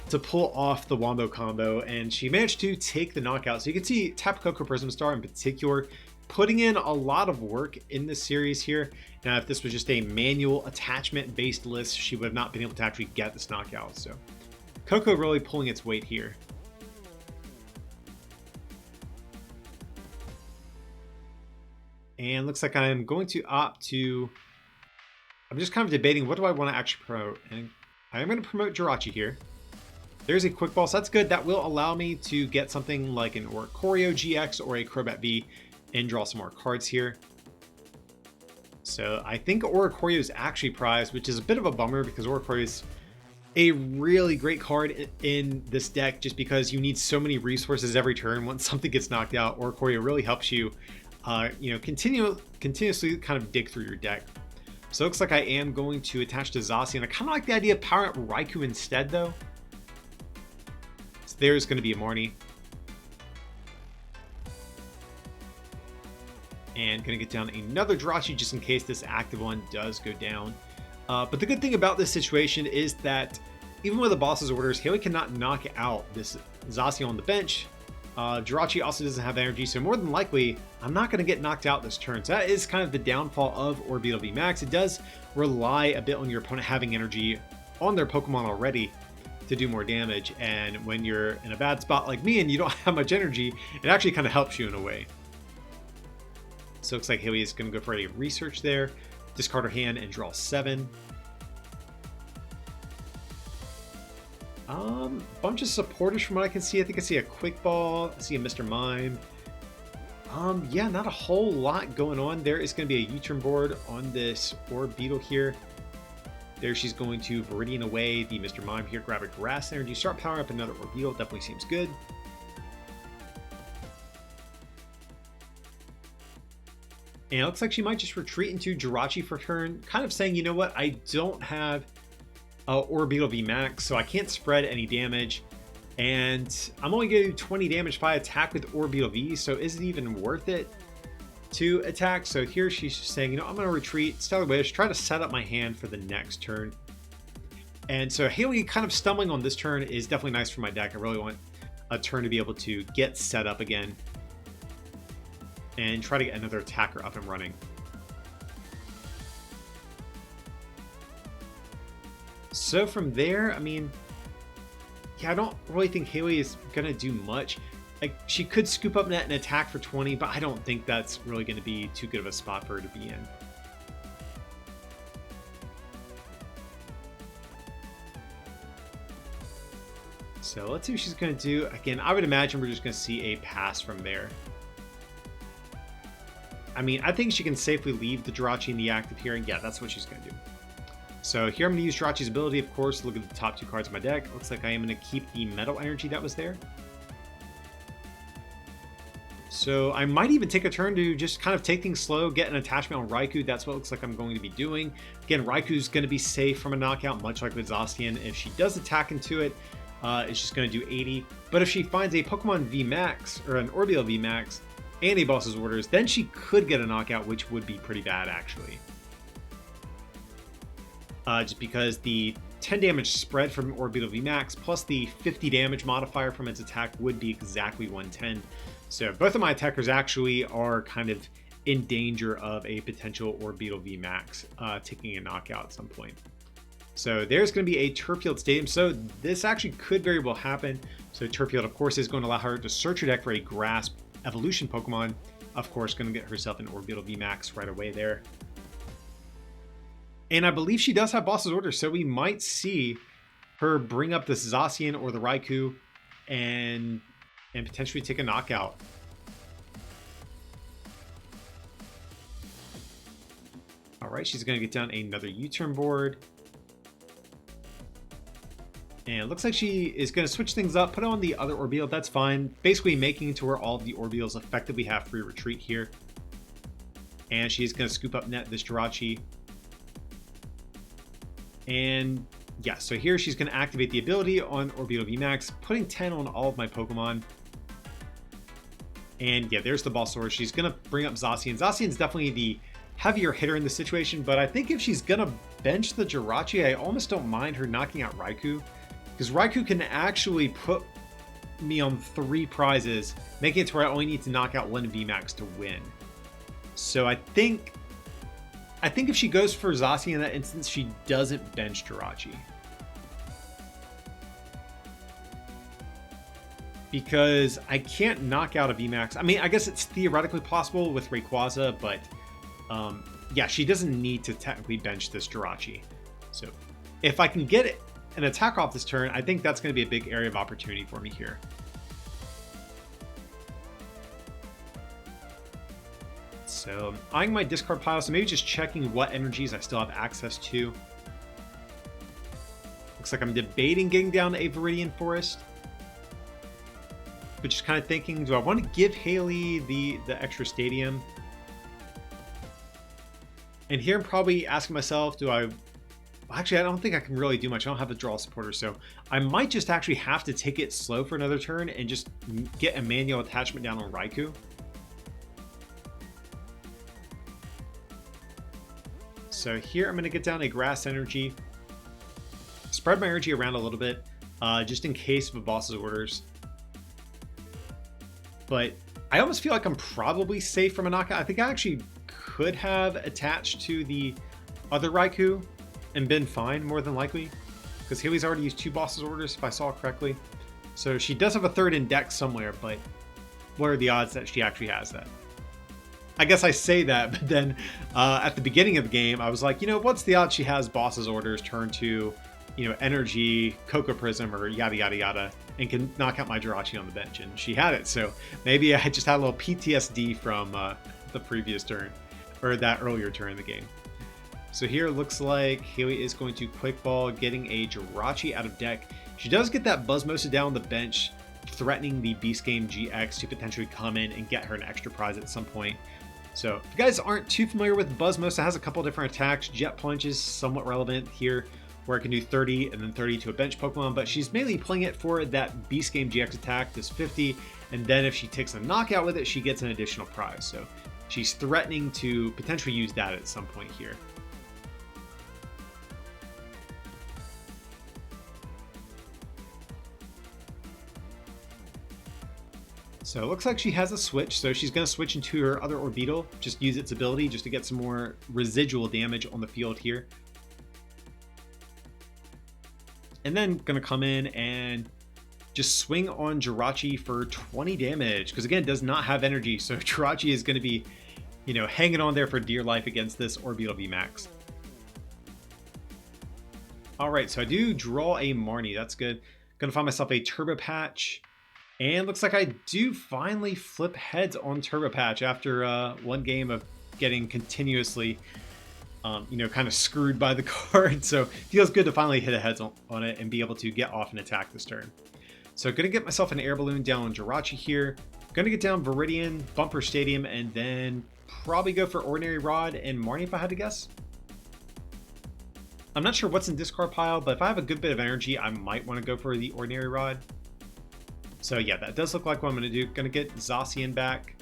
to pull off the Wombo combo, and she managed to take the knockout. So you can see Tap Cocoa Prism Star in particular putting in a lot of work in this series here. Now, if this was just a manual attachment based list, she would have not been able to actually get this knockout. So Coco really pulling its weight here. And looks like I'm going to opt to, I'm just kind of debating, what do I want to actually promote? And I am going to promote Jirachi here. There's a Quick Ball, so that's good. That will allow me to get something like an Orbeetle GX or a Crobat V and draw some more cards here. So I think Orbeetle is actually prized, which is a bit of a bummer because Orbeetle is a really great card in this deck just because you need so many resources every turn. Once something gets knocked out, Orbeetle really helps you, you know, continuously kind of dig through your deck. So it looks like I am going to attach to Zacian. I kind of like the idea of powering up Raikou instead, though. So there's going to be a Marnie. And going to get down another Jirachi just in case this active one does go down. But the good thing about this situation is that even with the boss's orders, Haley cannot knock out this Zacian on the bench. Jirachi also doesn't have energy, so more than likely, I'm not going to get knocked out this turn. So that is kind of the downfall of Orbeetle VMAX. It does rely a bit on your opponent having energy on their Pokemon already to do more damage. And when you're in a bad spot like me and you don't have much energy, it actually kind of helps you in a way. So it looks like Haley is going to go for a research there. Discard her hand and draw 7. Bunch of supporters from what I can see. I think I see a Quick Ball. I see a Mr. Mime. Yeah, not a whole lot going on. There is going to be a U-turn board on this Orbeetle here. There she's going to Viridian away the Mr. Mime here. Grab a Grass Energy. Start powering up another Orbeetle. Definitely seems good. And it looks like she might just retreat into Jirachi for turn. Kind of saying, you know what, I don't have Orbeetle VMAX, so I can't spread any damage. And I'm only going to do 20 damage if I attack with Orbeetle V, so is it even worth it to attack? So here she's just saying, you know, I'm going to retreat, Stellar Wish, try to set up my hand for the next turn. And so Haley kind of stumbling on this turn is definitely nice for my deck. I really want a turn to be able to get set up again and try to get another attacker up and running. So from there, I mean, yeah, I don't really think Haley is going to do much. Like, she could scoop up net and attack for 20, but I don't think that's really going to be too good of a spot for her to be in. So let's see what she's going to do. Again, I would imagine we're just going to see a pass from there. I mean, I think she can safely leave the Jirachi in the active here, and yeah, that's what she's going to do. So here I'm going to use Jirachi's ability, of course. Look at the top 2 cards of my deck. Looks like I am going to keep the Metal Energy that was there. So I might even take a turn to just kind of take things slow, get an attachment on Raikou. That's what it looks like I'm going to be doing. Again, Raikou's going to be safe from a knockout, much like with Zacian. If she does attack into it, it's just going to do 80. But if she finds a Pokemon VMAX, or an Orbeetle VMAX, and a boss's orders, then she could get a knockout, which would be pretty bad, actually. Just because the 10 damage spread from Orbeetle VMAX plus the 50 damage modifier from its attack would be exactly 110. So both of my attackers actually are kind of in danger of a potential Orbeetle VMAX taking a knockout at some point. So there's going to be a Turf Field Stadium. So this actually could very well happen. So Turf Field, of course, is going to allow her to search her deck for a Grass Evolution Pokemon. Of course, going to get herself an Orbeetle VMAX right away there. And I believe she does have boss's orders, so we might see her bring up this Zacian or the Raikou and potentially take a knockout. All right, she's going to get down another U-turn board. And it looks like she is going to switch things up, put on the other Orbeetle. That's fine. Basically making it to where all of the Orbeetles effectively have free retreat here. And she's going to scoop up net this Jirachi. And yeah, so here she's going to activate the ability on Orbeetle VMAX, putting 10 on all of my Pokemon. And yeah, there's the boss sword. She's going to bring up Zacian. Zacian's definitely the heavier hitter in the situation, but I think if she's going to bench the Jirachi, I almost don't mind her knocking out Raikou, because Raikou can actually put me on 3 prizes, making it to where I only need to knock out 1 VMAX to win. So I think if she goes for Zacian in that instance, she doesn't bench Jirachi. Because I can't knock out a VMAX. I mean, I guess it's theoretically possible with Rayquaza, but yeah, she doesn't need to technically bench this Jirachi. So if I can get an attack off this turn, I think that's going to be a big area of opportunity for me here. So eyeing my discard pile, so maybe just checking what energies I still have access to. Looks like I'm debating getting down a Viridian Forest. But just kind of thinking, do I want to give Haley the extra stadium? And here I'm probably asking myself, do I Actually, I don't think I can really do much. I don't have a draw supporter, so I might just actually have to take it slow for another turn and just get a manual attachment down on Raikou. So here I'm going to get down a grass energy, spread my energy around a little bit, just in case of a boss's orders. But I almost feel like I'm probably safe from a knockout. I think I actually could have attached to the other Raikou and been fine, more than likely, because Haley's already used 2 boss's orders, if I saw correctly. So she does have a third in deck somewhere, but what are the odds that she actually has that? I guess I say that, but then at the beginning of the game, I was like, you know, what's the odds she has boss's orders, turn 2, you know, energy, Cocoa Prism, or yada yada yada, and can knock out my Jirachi on the bench, and she had it. So maybe I just had a little PTSD from the previous turn, or that earlier turn in the game. So here it looks like Haley is going to Quick Ball, getting a Jirachi out of deck. She does get that Buzzmosa down on the bench, threatening the Beast-Game GX to potentially come in and get her an extra prize at some point. So if you guys aren't too familiar with Buzzmosa, it has a couple different attacks. Jet Punch is somewhat relevant here, where it can do 30 and then 30 to a bench Pokemon, but she's mainly playing it for that Beast-Game GX attack, this 50, and then if she takes a knockout with it, she gets an additional prize. So she's threatening to potentially use that at some point here. So it looks like she has a switch, so she's going to switch into her other Orbeetle, just use its ability just to get some more residual damage on the field here. And then going to come in and just swing on Jirachi for 20 damage, because again, it does not have energy, so Jirachi is going to be, you know, hanging on there for dear life against this Orbeetle VMAX. Alright, so I do draw a Marnie, that's good. Going to find myself a Turbo Patch. And looks like I do finally flip heads on Turbo Patch after one game of getting continuously, you know, kind of screwed by the card. So it feels good to finally hit a heads on it and be able to get off and attack this turn. So going to get myself an Air Balloon down on Jirachi here. Going to get down Viridian, Bumper Stadium, and then probably go for Ordinary Rod and Marnie if I had to guess. I'm not sure what's in discard pile, but if I have a good bit of energy, I might want to go for the Ordinary Rod. So yeah, that does look like what I'm going to do. Going to get Zacian back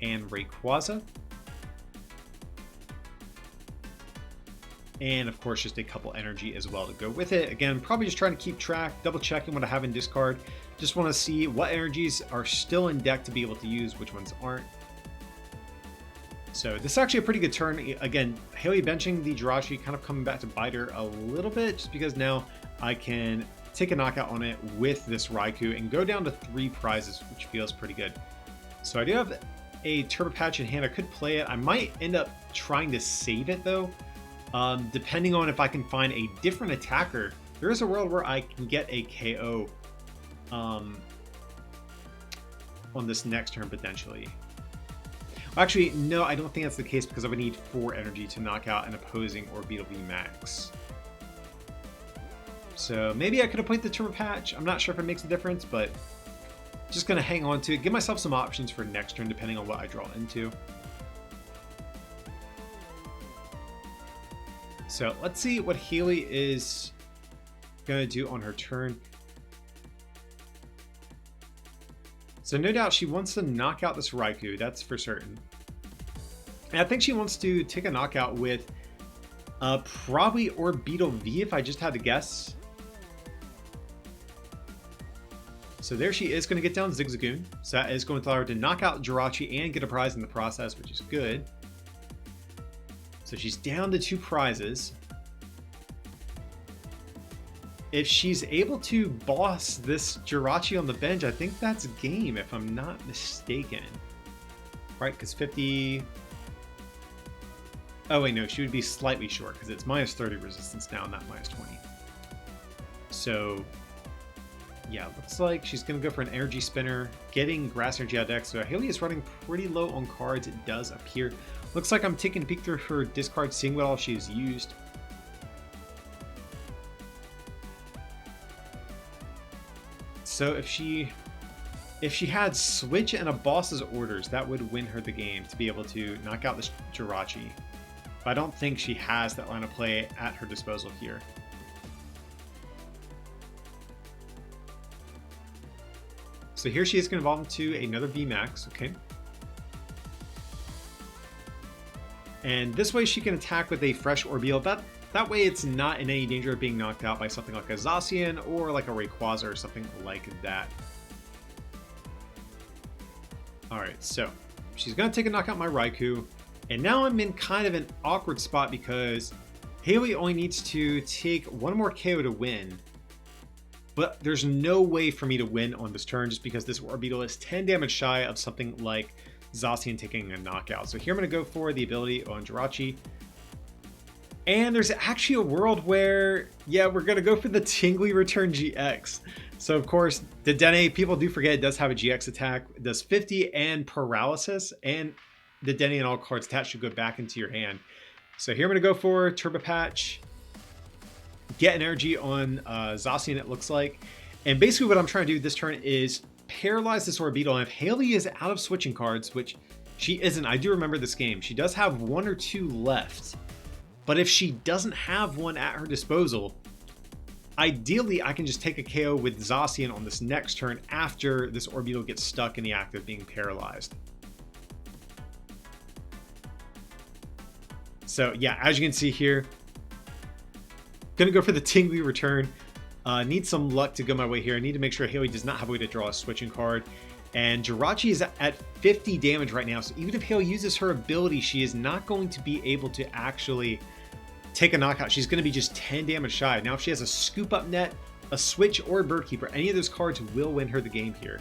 and Rayquaza. And of course, just a couple energy as well to go with it. Again, probably just trying to keep track, double checking what I have in discard. Just want to see what energies are still in deck to be able to use, which ones aren't. So this is actually a pretty good turn. Again, Haley benching the Jirachi, kind of coming back to bite her a little bit, just because now I can take a knockout on it with this Raikou and go down to 3 prizes, which feels pretty good. So I do have a Turbo Patch in hand. I could play it. I might end up trying to save it though, depending on if I can find a different attacker. There is a world where I can get a KO on this next turn potentially. Actually, no, I don't think that's the case, because I would need 4 energy to knock out an opposing Orbeetle VMAX. So maybe I could have played the Turbo Patch. I'm not sure if it makes a difference, but just going to hang on to it. Give myself some options for next turn, depending on what I draw into. So let's see what Haley is going to do on her turn. So no doubt she wants to knock out this Raikou, that's for certain. And I think she wants to take a knockout with probably Orbeetle V, if I just had to guess. So there she is, going to get down Zigzagoon. So that is going to allow her to knock out Jirachi and get a prize in the process, which is good. So she's down to 2 prizes. If she's able to boss this Jirachi on the bench, I think that's game, if I'm not mistaken. Right, because 50... Oh wait, no, she would be slightly short, because it's minus 30 resistance now, not minus 20. So... yeah, looks like she's going to go for an energy spinner, getting grass energy out of deck. So Haley is running pretty low on cards, it does appear. Looks like I'm taking a peek through her discard, seeing what all she's used. So if she had Switch and a Boss's Orders, that would win her the game to be able to knock out this Jirachi. But I don't think she has that line of play at her disposal here. So here she is going to evolve into another VMAX, okay? And this way she can attack with a fresh Orbeetle. That way it's not in any danger of being knocked out by something like a Zacian or like a Rayquaza or something like that. Alright, so she's going to take a knockout my Raikou. And now I'm in kind of an awkward spot because Haley only needs to take one more KO to win. But there's no way for me to win on this turn just because this Orbeetle is 10 damage shy of something like Zacian taking a knockout. So here I'm going to go for the ability on Jirachi. And there's actually a world where, yeah, we're going to go for the Tingly Return GX. So of course, Dedenne, people do forget, it does have a GX attack. It does 50 and paralysis, and Dedenne and all cards attached should go back into your hand. So here I'm going to go for Turbo Patch. Get energy on Zacian, it looks like. And basically what I'm trying to do this turn is paralyze this Orbeetle. And if Haley is out of switching cards, which she isn't, I do remember this game, she does have one or two left. But if she doesn't have one at her disposal, ideally I can just take a KO with Zacian on this next turn after this Orbeetle gets stuck in the act of being paralyzed. So yeah, as you can see here, gonna go for the Tingly Return. Need some luck to go my way here. I need to make sure Haley does not have a way to draw a switching card. And Jirachi is at 50 damage right now. So even if Haley uses her ability, she is not going to be able to actually take a knockout. She's going to be just 10 damage shy. Now if she has a Scoop Up Net, a Switch, or a Bird Keeper, any of those cards will win her the game here.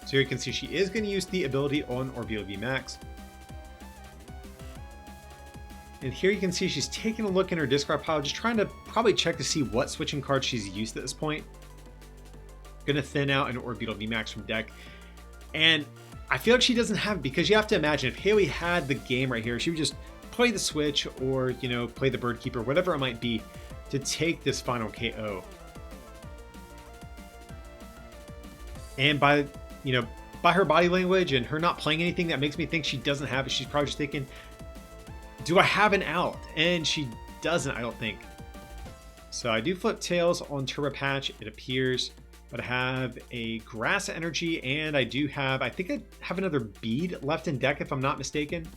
So here you can see she is going to use the ability on Orbeetle VMAX. And here you can see she's taking a look in her discard pile, just trying to probably check to see what switching cards she's used at this point. Gonna thin out an Orbeetle VMAX from deck. And I feel like she doesn't have, because you have to imagine if Haley had the game right here, she would just play the Switch or, you know, play the Bird Keeper, whatever it might be, to take this final KO. And by, you know, by her body language and her not playing anything that makes me think she doesn't have it, she's probably just thinking, do I have an out? And she doesn't, I don't think. So I do flip tails on Turbo Patch, it appears, but I have a Grass Energy, and I do have, I think I have another Bead left in deck if I'm not mistaken.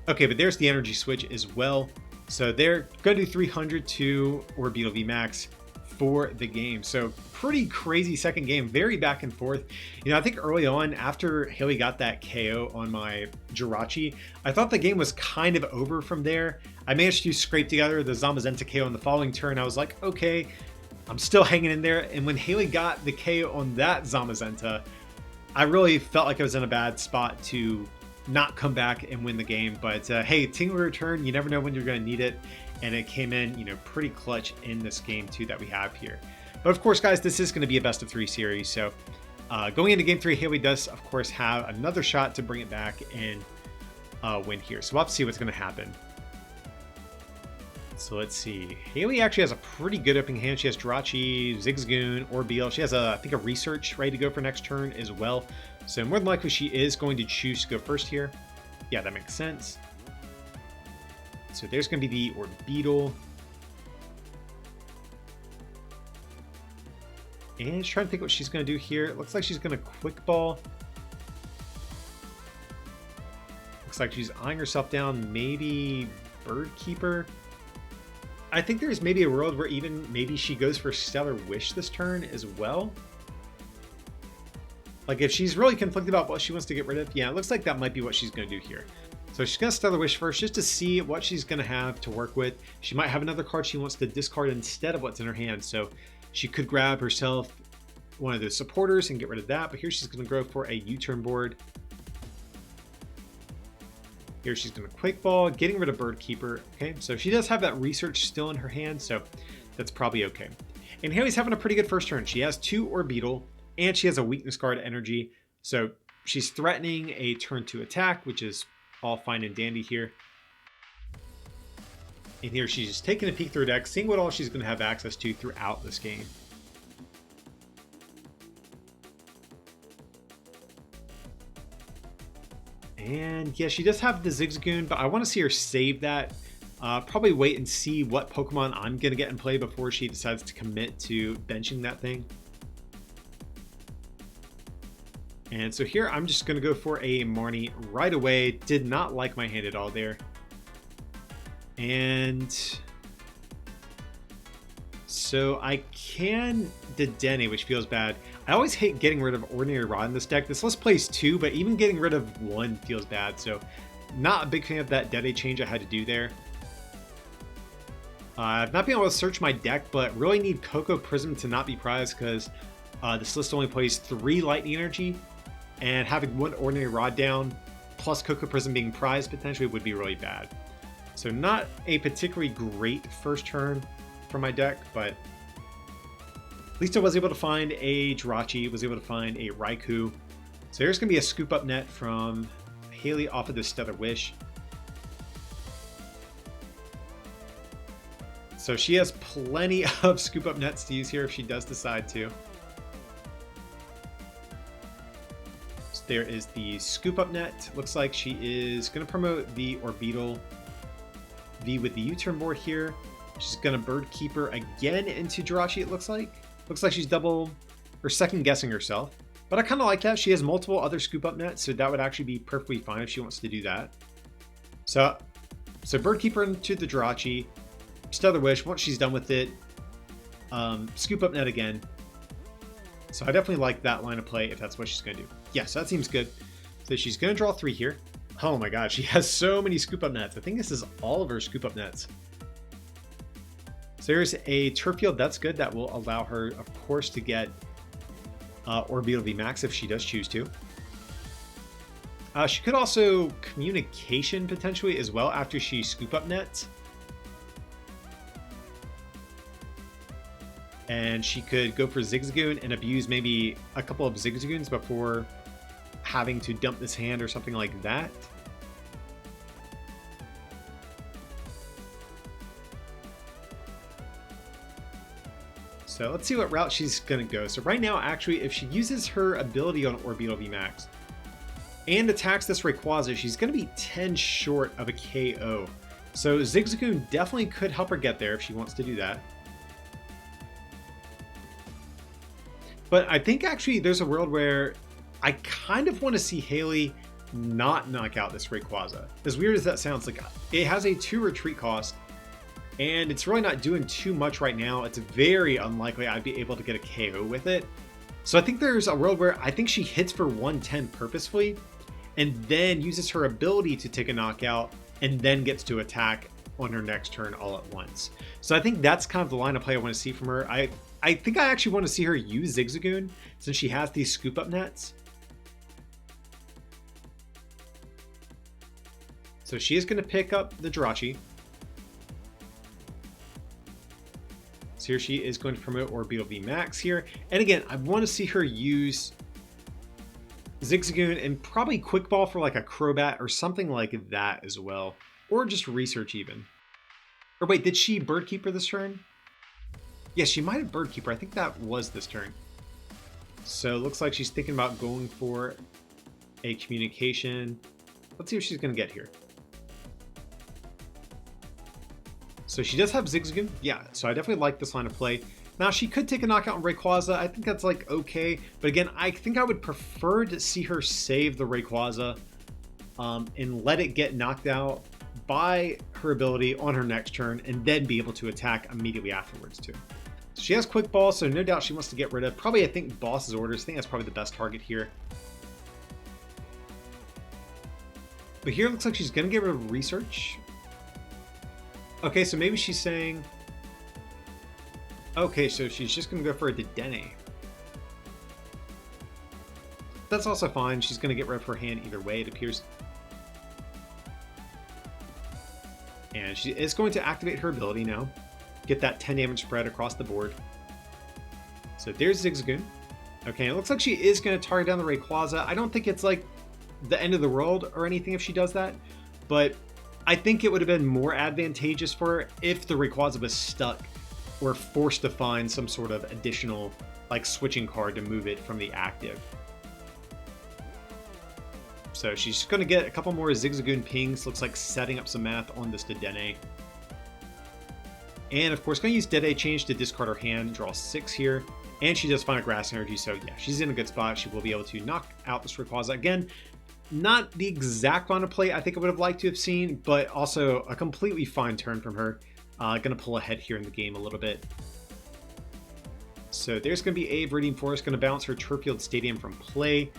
Okay, but there's the Energy Switch as well. So they're going to do 300 to Orbeetle VMAX for the game. So pretty crazy second game, very back and forth. You know, I think early on after Haley got that KO on my Jirachi, I thought the game was kind of over from there. I managed to scrape together the Zamazenta KO on the following turn. I was like, okay, I'm still hanging in there. And when Haley got the KO on that Zamazenta, I really felt like I was in a bad spot to not come back and win the game. But hey, Tingly Return, you never know when you're going to need it. And it came in, you know, pretty clutch in this game too that we have here. But of course, guys, this is going to be a best of 3 series. So going into game 3, Haley does, of course, have another shot to bring it back and win here. So we'll have to see what's going to happen. So let's see. Haley actually has a pretty good opening hand. She has Jirachi, Zigzagoon, Orbeetle. She has, I think, a Research ready to go for next turn as well. So more than likely, she is going to choose to go first here. Yeah, that makes sense. So there's going to be the Orbeetle. And she's trying to think what she's going to do here. It looks like she's going to Quick Ball. Looks like she's eyeing herself down. Maybe Bird Keeper. I think there's maybe a world where even maybe she goes for Stellar Wish this turn as well. Like if she's really conflicted about what she wants to get rid of, yeah, it looks like that might be what she's going to do here. So she's going to Stellar Wish first just to see what she's going to have to work with. She might have another card she wants to discard instead of what's in her hand. So she could grab herself one of the supporters and get rid of that. But here she's going to go for a U-turn board. Here she's going to Quick Ball, getting rid of Bird Keeper. Okay, so she does have that Research still in her hand, so that's probably okay. And Haley's having a pretty good first turn. She has 2 Orbeetle, and she has a Weakness Guard Energy. So she's threatening a turn 2 attack, which is all fine and dandy here. And here she's just taking a peek through her deck, seeing what all she's going to have access to throughout this game. And yeah, she does have the Zigzagoon, but I want to see her save that. Probably wait and see what Pokemon I'm going to get in play before she decides to commit to benching that thing. And so here I'm just going to go for a Marnie right away. Did not like my hand at all there. And so I can Dedenne, which feels bad. I always hate getting rid of Ordinary Rod in this deck. This list plays 2, but even getting rid of 1 feels bad. So not a big fan of that Dedenne change I had to do there. I've not been able to search my deck, but really need Cocoa Prism to not be prized because this list only plays 3 Lightning Energy, and having 1 Ordinary Rod down plus Cocoa Prism being prized potentially would be really bad. So not a particularly great first turn for my deck, but at least I was able to find a Jirachi, was able to find a Raikou. So there's going to be a Scoop Up Net from Haley off of the Stellar Wish. So she has plenty of Scoop Up Nets to use here if she does decide to. So there is the Scoop Up Net. Looks like she is going to promote the Orbeetle V with the U-turn board here. She's going to Bird Keeper again into Jirachi, it looks like. Looks like she's double or second guessing herself. But I kind of like that. She has multiple other Scoop Up Nets, so that would actually be perfectly fine if she wants to do that. So Bird Keeper into the Jirachi. Stellar Wish, once she's done with it, Scoop Up Net again. So I definitely like that line of play if that's what she's going to do. Yes, that seems good. So she's going to draw 3 here. Oh my god, she has so many Scoop Up Nets. I think this is all of her Scoop Up Nets. So there's a Turf Field, that's good. That will allow her, of course, to get Orbeetle VMAX if she does choose to. She could also Communication potentially as well after she Scoop Up Nets. And she could go for Zigzagoon and abuse maybe a couple of Zigzagoons before having to dump this hand or something like that. So let's see what route she's going to go. So right now, actually, if she uses her ability on Orbeetle VMAX and attacks this Rayquaza, she's going to be 10 short of a KO. So Zigzagoon definitely could help her get there if she wants to do that. But I think actually there's a world where I kind of want to see Haley not knock out this Rayquaza. As weird as that sounds, like it has a 2 retreat cost, and it's really not doing too much right now. It's very unlikely I'd be able to get a KO with it. So I think there's a world where I think she hits for 110 purposefully, and then uses her ability to take a knockout, and then gets to attack on her next turn all at once. So I think that's kind of the line of play I want to see from her. I think I actually want to see her use Zigzagoon since she has these Scoop Up Nets. So she is going to pick up the Jirachi. So here she is going to promote Orbeetle VMAX here. And again, I want to see her use Zigzagoon and probably Quick Ball for like a Crobat or something like that as well. Or just Research even. Or wait, did she Bird Keeper this turn? Yes, she might have Bird Keeper. I think that was this turn. So it looks like she's thinking about going for a Communication. Let's see what she's going to get here. So she does have Zigzagoon. Yeah, so I definitely like this line of play. Now, she could take a knockout on Rayquaza. I think that's like okay. But again, I think I would prefer to see her save the Rayquaza and let it get knocked out by her ability on her next turn and then be able to attack immediately afterwards too. So she has Quick Ball, so no doubt she wants to get rid of probably, I think, Boss's Orders. I think that's probably the best target here. But here it looks like she's going to get rid of Research. Okay, so maybe she's saying... Okay, so she's just going to go for a Dedenne. That's also fine. She's going to get rid of her hand either way, it appears. And she is going to activate her ability now. Get that 10 damage spread across the board. So there's Zigzagoon. Okay, it looks like she is going to target down the Rayquaza. I don't think it's like the end of the world or anything if she does that. But I think it would have been more advantageous for her if the Rayquaza was stuck or forced to find some sort of additional like switching card to move it from the active. So she's going to get a couple more Zigzagoon pings. Looks like setting up some math on this Dedenne. And of course, going to use Dedenne Change to discard her hand, draw 6 here. And she does find a Grass Energy, so yeah, she's in a good spot. She will be able to knock out this Rayquaza. Again, not the exact amount of play I think I would have liked to have seen, but also a completely fine turn from her. Going to pull ahead here in the game a little bit. So there's going to be a Viridian Forest, going to bounce her Turffield Stadium from play.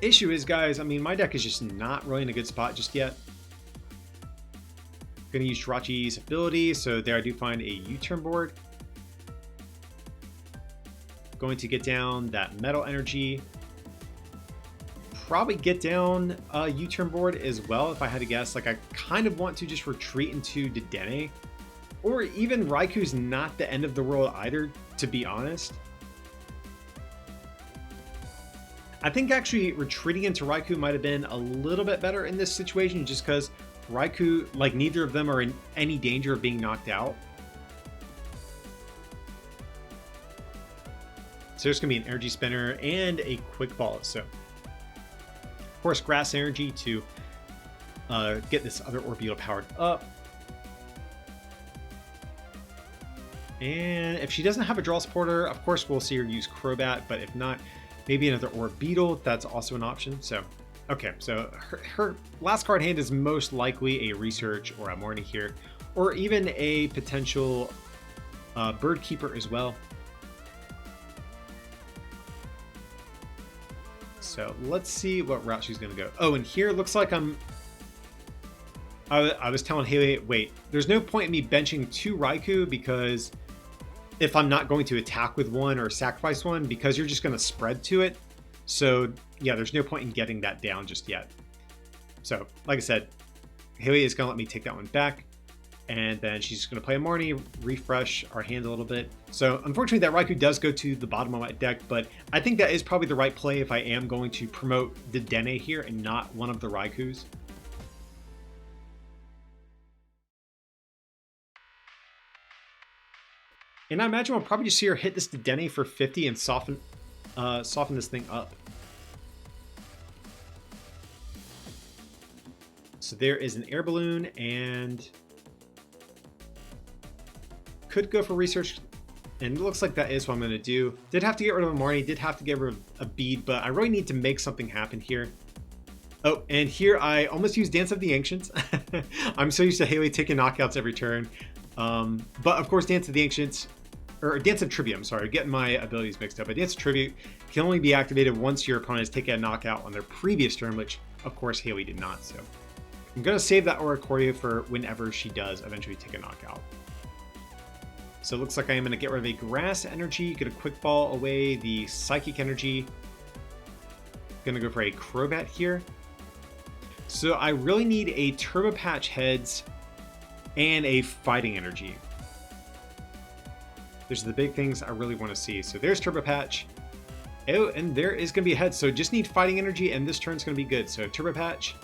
Issue is, guys, I mean, my deck is just not really in a good spot just yet. Going to use Jirachi's ability, so there I do find a U-turn board. Going to get down that Metal Energy. Probably get down a U-turn board as well, if I had to guess. Like, I kind of want to just retreat into Dedenne. Or even Raikou's not the end of the world either, to be honest. I think actually retreating into Raikou might have been a little bit better in this situation, just because Raikou, like, neither of them are in any danger of being knocked out. So there's going to be an Energy Spinner and a Quick Ball. So, of course, Grass Energy to get this other Orbeetle powered up. And if she doesn't have a draw supporter, of course, we'll see her use Crobat. But if not, maybe another Orbeetle. That's also an option. So, okay. So her last card hand is most likely a Research or a Morning here. Or even a potential Bird Keeper as well. So let's see what route she's going to go. Oh, and here it looks like I was telling Haley, wait, there's no point in me benching 2 Raikou because if I'm not going to attack with one or sacrifice one, because you're just going to spread to it. So yeah, there's no point in getting that down just yet. So like I said, Haley is going to let me take that one back. And then she's just going to play a Marnie, refresh our hand a little bit. So unfortunately that Raikou does go to the bottom of my deck, but I think that is probably the right play if I am going to promote the Dedenne here and not one of the Raikous. And I imagine we'll probably just see her hit this Dedenne for 50 and soften this thing up. So there is an Air Balloon and could go for Research, and it looks like that is what I'm going to do. Did have to get rid of a Marnie, did have to get rid of a Bead, but I really need to make something happen here. Oh, and here I almost used Dance of the Ancients. I'm so used to Haley taking knockouts every turn. But of course, Dance of the Ancients, or Dance of Tribute, I'm sorry, getting my abilities mixed up. But Dance of Tribute can only be activated once your opponent has taken a knockout on their previous turn, which of course Haley did not. So I'm going to save that Oricorio for whenever she does eventually take a knockout. So it looks like I am going to get rid of a Grass Energy, get a Quick Ball away the Psychic Energy. Going to go for a Crobat here. So I really need a Turbo Patch Heads and a Fighting Energy. Those are the big things I really want to see. So there's Turbo Patch. Oh, and there is going to be a Head. So just need Fighting Energy, and this turn's going to be good. So Turbo Patch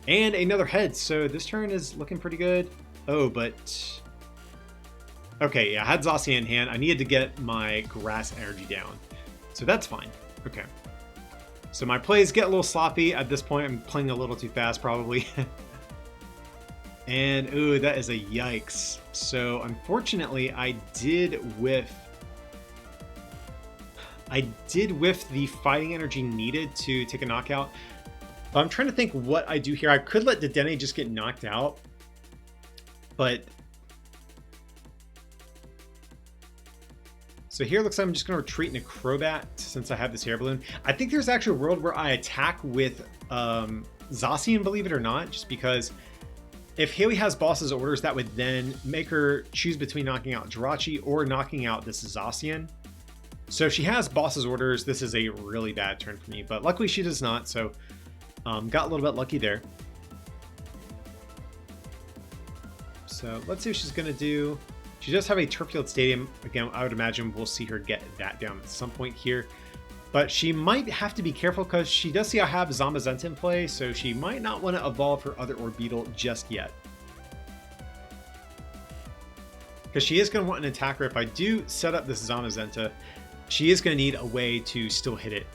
and another Head. So this turn is looking pretty good. Oh, but okay, yeah, I had Zacian in hand. I needed to get my Grass Energy down. So that's fine. Okay. So my plays get a little sloppy at this point. I'm playing a little too fast, probably. And, ooh, that is a yikes. So, unfortunately, I did whiff the Fighting Energy needed to take a knockout. But I'm trying to think what I do here. I could let Dedenne just get knocked out. But so here looks like I'm just going to retreat in a Crobat since I have this Air Balloon. I think there's actually a world where I attack with Zacian, believe it or not, just because if Haley has Boss's Orders, that would then make her choose between knocking out Jirachi or knocking out this Zacian. So if she has Boss's Orders, this is a really bad turn for me, but luckily she does not, so got a little bit lucky there. So let's see what she's going to do. She does have a Turffield Stadium. Again, I would imagine we'll see her get that down at some point here. But she might have to be careful because she does see I have Zamazenta in play, so she might not want to evolve her other Orbeetle just yet. Because she is going to want an attacker. If I do set up this Zamazenta, she is going to need a way to still hit it.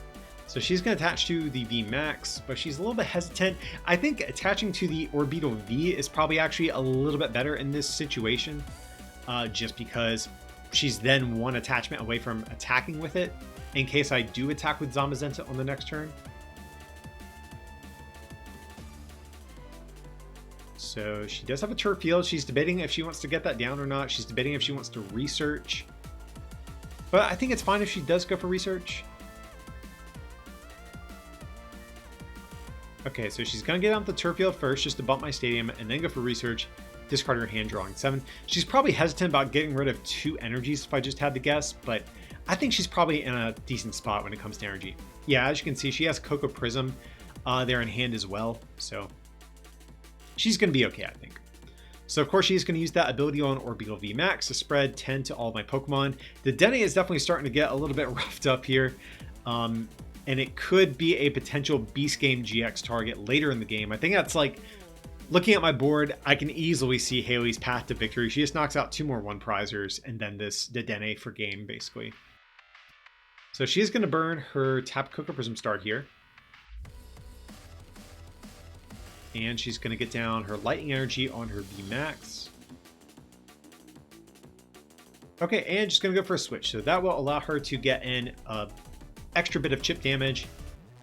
So she's going to attach to the VMAX, but she's a little bit hesitant. I think attaching to the Orbeetle V is probably actually a little bit better in this situation, just because she's then one attachment away from attacking with it in case I do attack with Zamazenta on the next turn. So she does have a turf field. She's debating if she wants to get that down or not. She's debating if she wants to research. But I think it's fine if she does go for research. Okay, so she's going to get out the turf field first just to bump my stadium and then go for research, discard her hand, drawing 7. She's probably hesitant about getting rid of 2 energies if I just had to guess, but I think she's probably in a decent spot when it comes to energy. Yeah, as you can see, she has Cocoa Prism there in hand as well, so she's going to be okay, I think. So of course she's going to use that ability on Orbeetle VMAX to spread 10 to all of my Pokemon. The Dene is definitely starting to get a little bit roughed up here. And it could be a potential Beast Game GX target later in the game. I think that's like, looking at my board, I can easily see Haley's path to victory. She just knocks out 2 more 1-prizers and then the Dene for game, basically. So she's going to burn her Tapu Koko Prism start here. And she's going to get down her Lightning Energy on her VMAX. Okay, and just going to go for a switch. So that will allow her to get in a extra bit of chip damage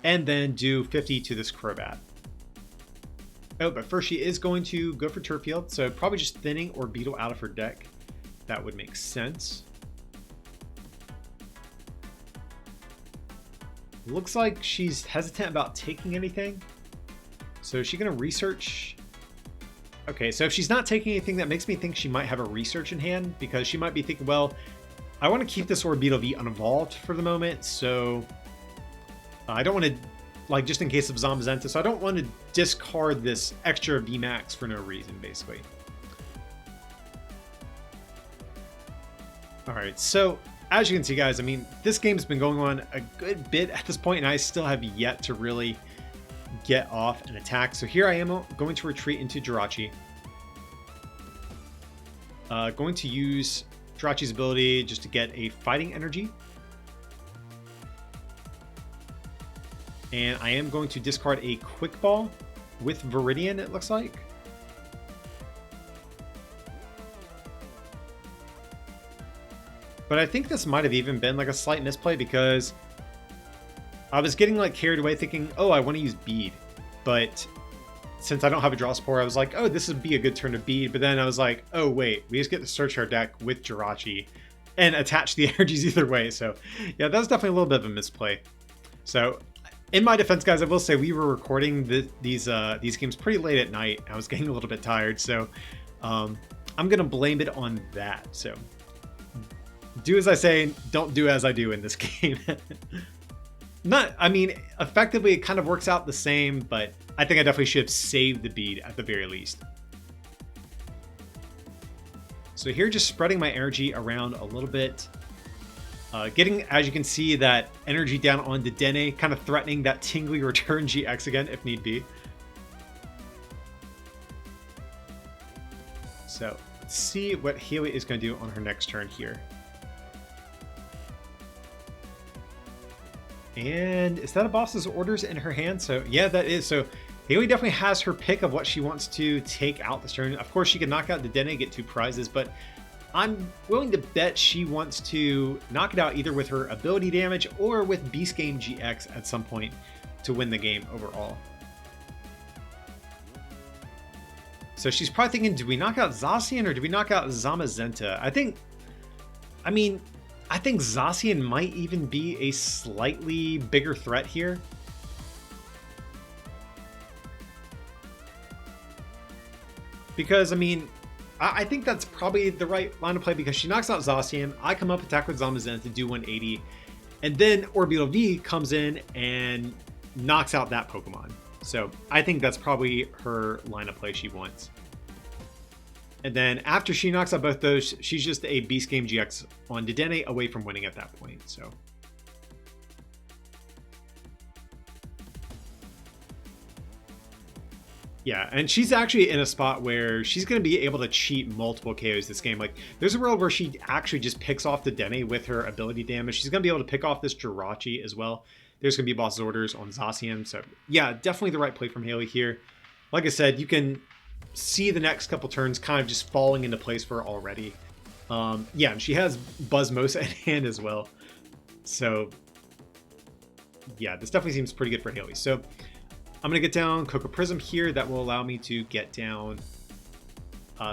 and then do 50 to this Crobat. Oh, but first she is going to go for Turf Field, so probably just thinning Orbeetle out of her deck. That would make sense. Looks like she's hesitant about taking anything. So is she going to research? Okay, so if she's not taking anything, that makes me think she might have a research in hand, because she might be thinking, well, I want to keep this Orbeetle V unevolved for the moment, so I don't want to, like, just in case of Zamazenta, so I don't want to discard this extra VMAX for no reason, basically. Alright, so as you can see, guys, I mean, this game's been going on a good bit at this point, and I still have yet to really get off an attack. So here I am going to retreat into Jirachi. Going to use Jirachi's ability just to get a fighting energy. And I am going to discard a Quick Ball with Viridian, it looks like. But I think this might have even been like a slight misplay, because I was getting like carried away thinking, oh, I want to use Bead. But since I don't have a draw support, I was like, oh, this would be a good turn to Bead. But then I was like, oh, wait, we just get to search our deck with Jirachi and attach the energies either way. So yeah, that was definitely a little bit of a misplay. So in my defense, guys, I will say we were recording these games pretty late at night. I was getting a little bit tired. So I'm going to blame it on that. So do as I say, don't do as I do in this game. I mean, effectively it kind of works out the same, but I think I definitely should have saved the Bead at the very least. So here, just spreading my energy around a little bit. Getting, as you can see, that energy down on the Dene, kind of threatening that Tingly Return GX again, if need be. So let's see what Haley is going to do on her next turn here. And is that a boss's orders in her hand? So yeah, that is. So Haley definitely has her pick of what she wants to take out this turn. Of course, she can knock out the Dene, get 2 prizes, but I'm willing to bet she wants to knock it out either with her ability damage or with Beast Game GX at some point to win the game overall. So she's probably thinking, do we knock out Zacian or do we knock out Zamazenta? I think Zacian might even be a slightly bigger threat here. Because, I mean, I think that's probably the right line of play, because she knocks out Zacian, I come up, attack with Zamazenta to do 180, and then Orbeetle V comes in and knocks out that Pokemon. So I think that's probably her line of play she wants. And then after she knocks out both those, she's just a Beast Game GX on Dedenne away from winning at that point. So yeah, and she's actually in a spot where she's going to be able to cheat multiple KOs this game. Like, there's a world where she actually just picks off the Dene with her ability damage. She's going to be able to pick off this Jirachi as well. There's going to be boss's orders on Zacian. So yeah, definitely the right play from Haley here. Like I said, you can see the next couple turns kind of just falling into place for her already. Yeah, and she has Buzzmosa in hand as well. So yeah, this definitely seems pretty good for Haley. So I'm going to get down Cocoa Prism here. That will allow me to get down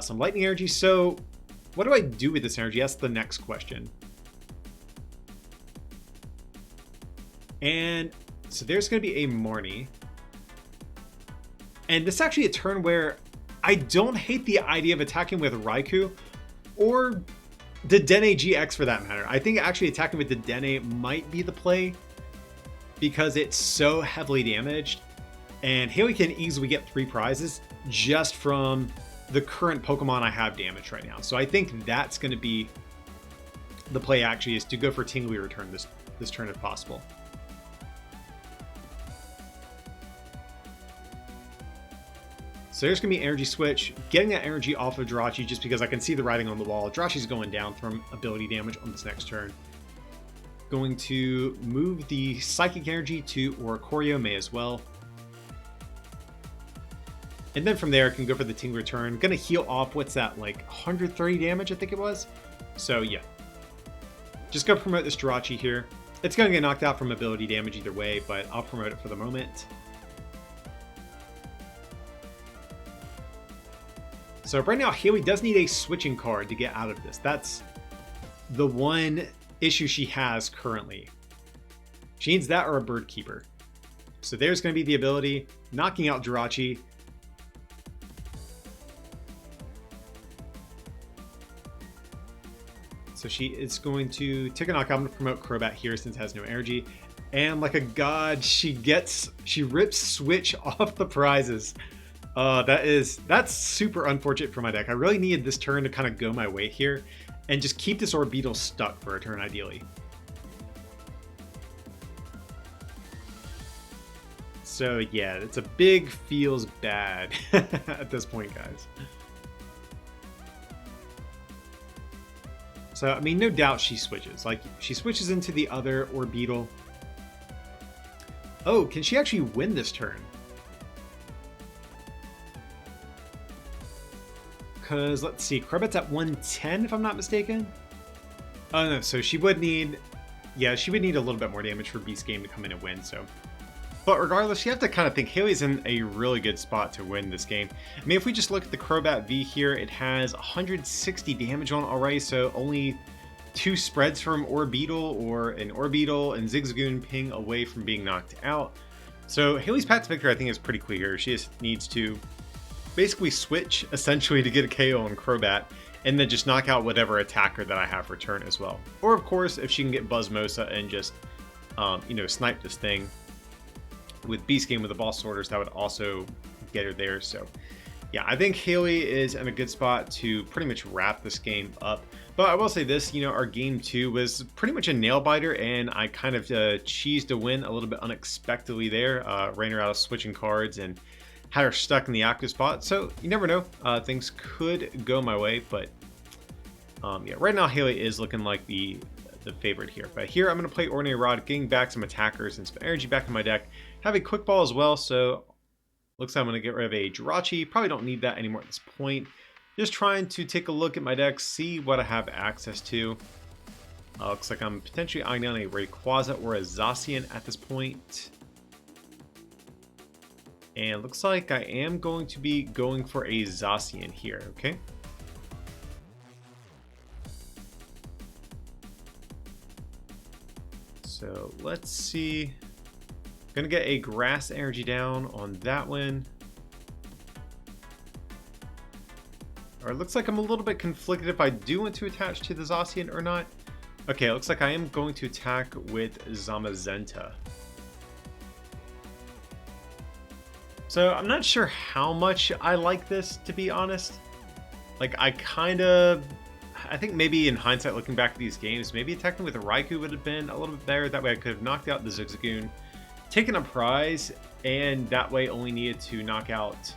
some Lightning Energy. So what do I do with this energy? That's the next question. And so there's going to be a Marnie. And this is actually a turn where I don't hate the idea of attacking with Raikou or the Decidueye GX for that matter. I think actually attacking with the Decidueye might be the play because it's so heavily damaged. And Haley can easily get 3 prizes just from the current Pokemon I have damaged right now. So I think that's going to be the play actually, is to go for Tingly Return this turn if possible. So there's going to be Energy Switch, getting that energy off of Jirachi just because I can see the writing on the wall. Jirachi's going down from ability damage on this next turn. Going to move the Psychic Energy to Oricorio, may as well. And then from there, I can go for the Ting Return. Going to heal off, what's that, like 130 damage, I think it was? So yeah. Just going to promote this Jirachi here. It's going to get knocked out from ability damage either way, but I'll promote it for the moment. So right now, Haley does need a switching card to get out of this. That's the one issue she has currently. She needs that or a Bird Keeper. So there's going to be the ability, knocking out Jirachi. So she is going to take a knockout. I'm going to promote Crobat here since it has no energy. And like a god, she rips Switch off the prizes. That's super unfortunate for my deck. I really needed this turn to kind of go my way here and just keep this Orbeetle stuck for a turn ideally. So yeah, it's a big feels bad at this point, guys. So, I mean, no doubt she switches. Like, she switches into the other Orbeetle. Oh, can she actually win this turn? Because, let's see, Crobat's at 110, if I'm not mistaken. Oh, no, so she would need... Yeah, she would need a little bit more damage for Beast Game to come in and win, so... But regardless, you have to kind of think Haley's in a really good spot to win this game. I mean, if we just look at the Crobat V here, it has 160 damage on it already, so only 2 spreads from Orbeetle or an Orbeetle and Zigzagoon ping away from being knocked out. So Haley's path to victory, I think, is pretty clear. She just needs to basically switch, essentially, to get a KO on Crobat, and then just knock out whatever attacker that I have for turn as well. Or, of course, if she can get Buzzmosa and just, you know, snipe this thing with Beast Game with the boss orders, that would also get her there. So yeah, I think Haley is in a good spot to pretty much wrap this game up. But I will say this, you know, our game 2 was pretty much a nail biter, and I kind of cheesed to win a little bit unexpectedly there. Ran her out of switching cards and had her stuck in the active spot. So you never know, things could go my way. But yeah, right now Haley is looking like the favorite here. But here I'm going to play Ordinary Rod, getting back some attackers and some energy back in my deck. Have a Quick Ball as well, so looks like I'm going to get rid of a Jirachi. Probably don't need that anymore at this point. Just trying to take a look at my deck, see what I have access to. Looks like I'm potentially eyeing down a Rayquaza or a Zacian at this point. And looks like I am going to be going for a Zacian here, okay? So let's see. Gonna get a Grass Energy down on that one. Or it looks like I'm a little bit conflicted if I do want to attach to the Zacian or not. Okay, it looks like I am going to attack with Zamazenta. So I'm not sure how much I like this, to be honest. Like, I think maybe in hindsight, looking back at these games, maybe attacking with a Raikou would have been a little bit better. That way I could have knocked out the Zigzagoon, taken a prize, and that way only needed to knock out,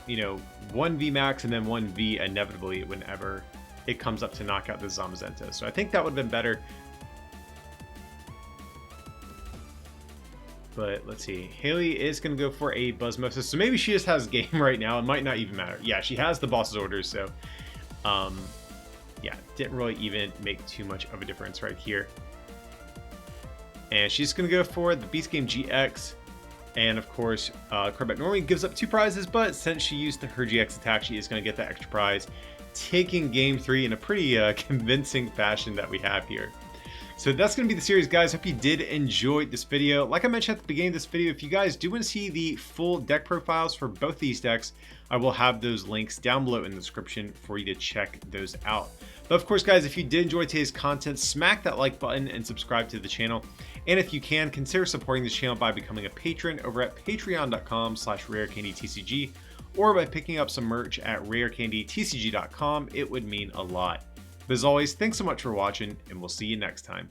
you know, 1 VMAX and then 1 V inevitably whenever it comes up to knock out the Zamazenta. So I think that would have been better. But let's see. Haley is going to go for a Buzzmosis. So maybe she just has game right now. It might not even matter. Yeah, she has the boss's orders. So, yeah, didn't really even make too much of a difference right here. And she's going to go for the Beast Game GX. And of course, Crobat normally gives up 2 prizes, but since she used her GX attack, she is going to get that extra prize, taking game 3 in a pretty convincing fashion that we have here. So that's going to be the series, guys. Hope you did enjoy this video. Like I mentioned at the beginning of this video, if you guys do want to see the full deck profiles for both these decks, I will have those links down below in the description for you to check those out. But of course, guys, if you did enjoy today's content, smack that like button and subscribe to the channel. And if you can, consider supporting this channel by becoming a patron over at patreon.com/rarecandytcg or by picking up some merch at rarecandytcg.com. It would mean a lot. But as always, thanks so much for watching, and we'll see you next time.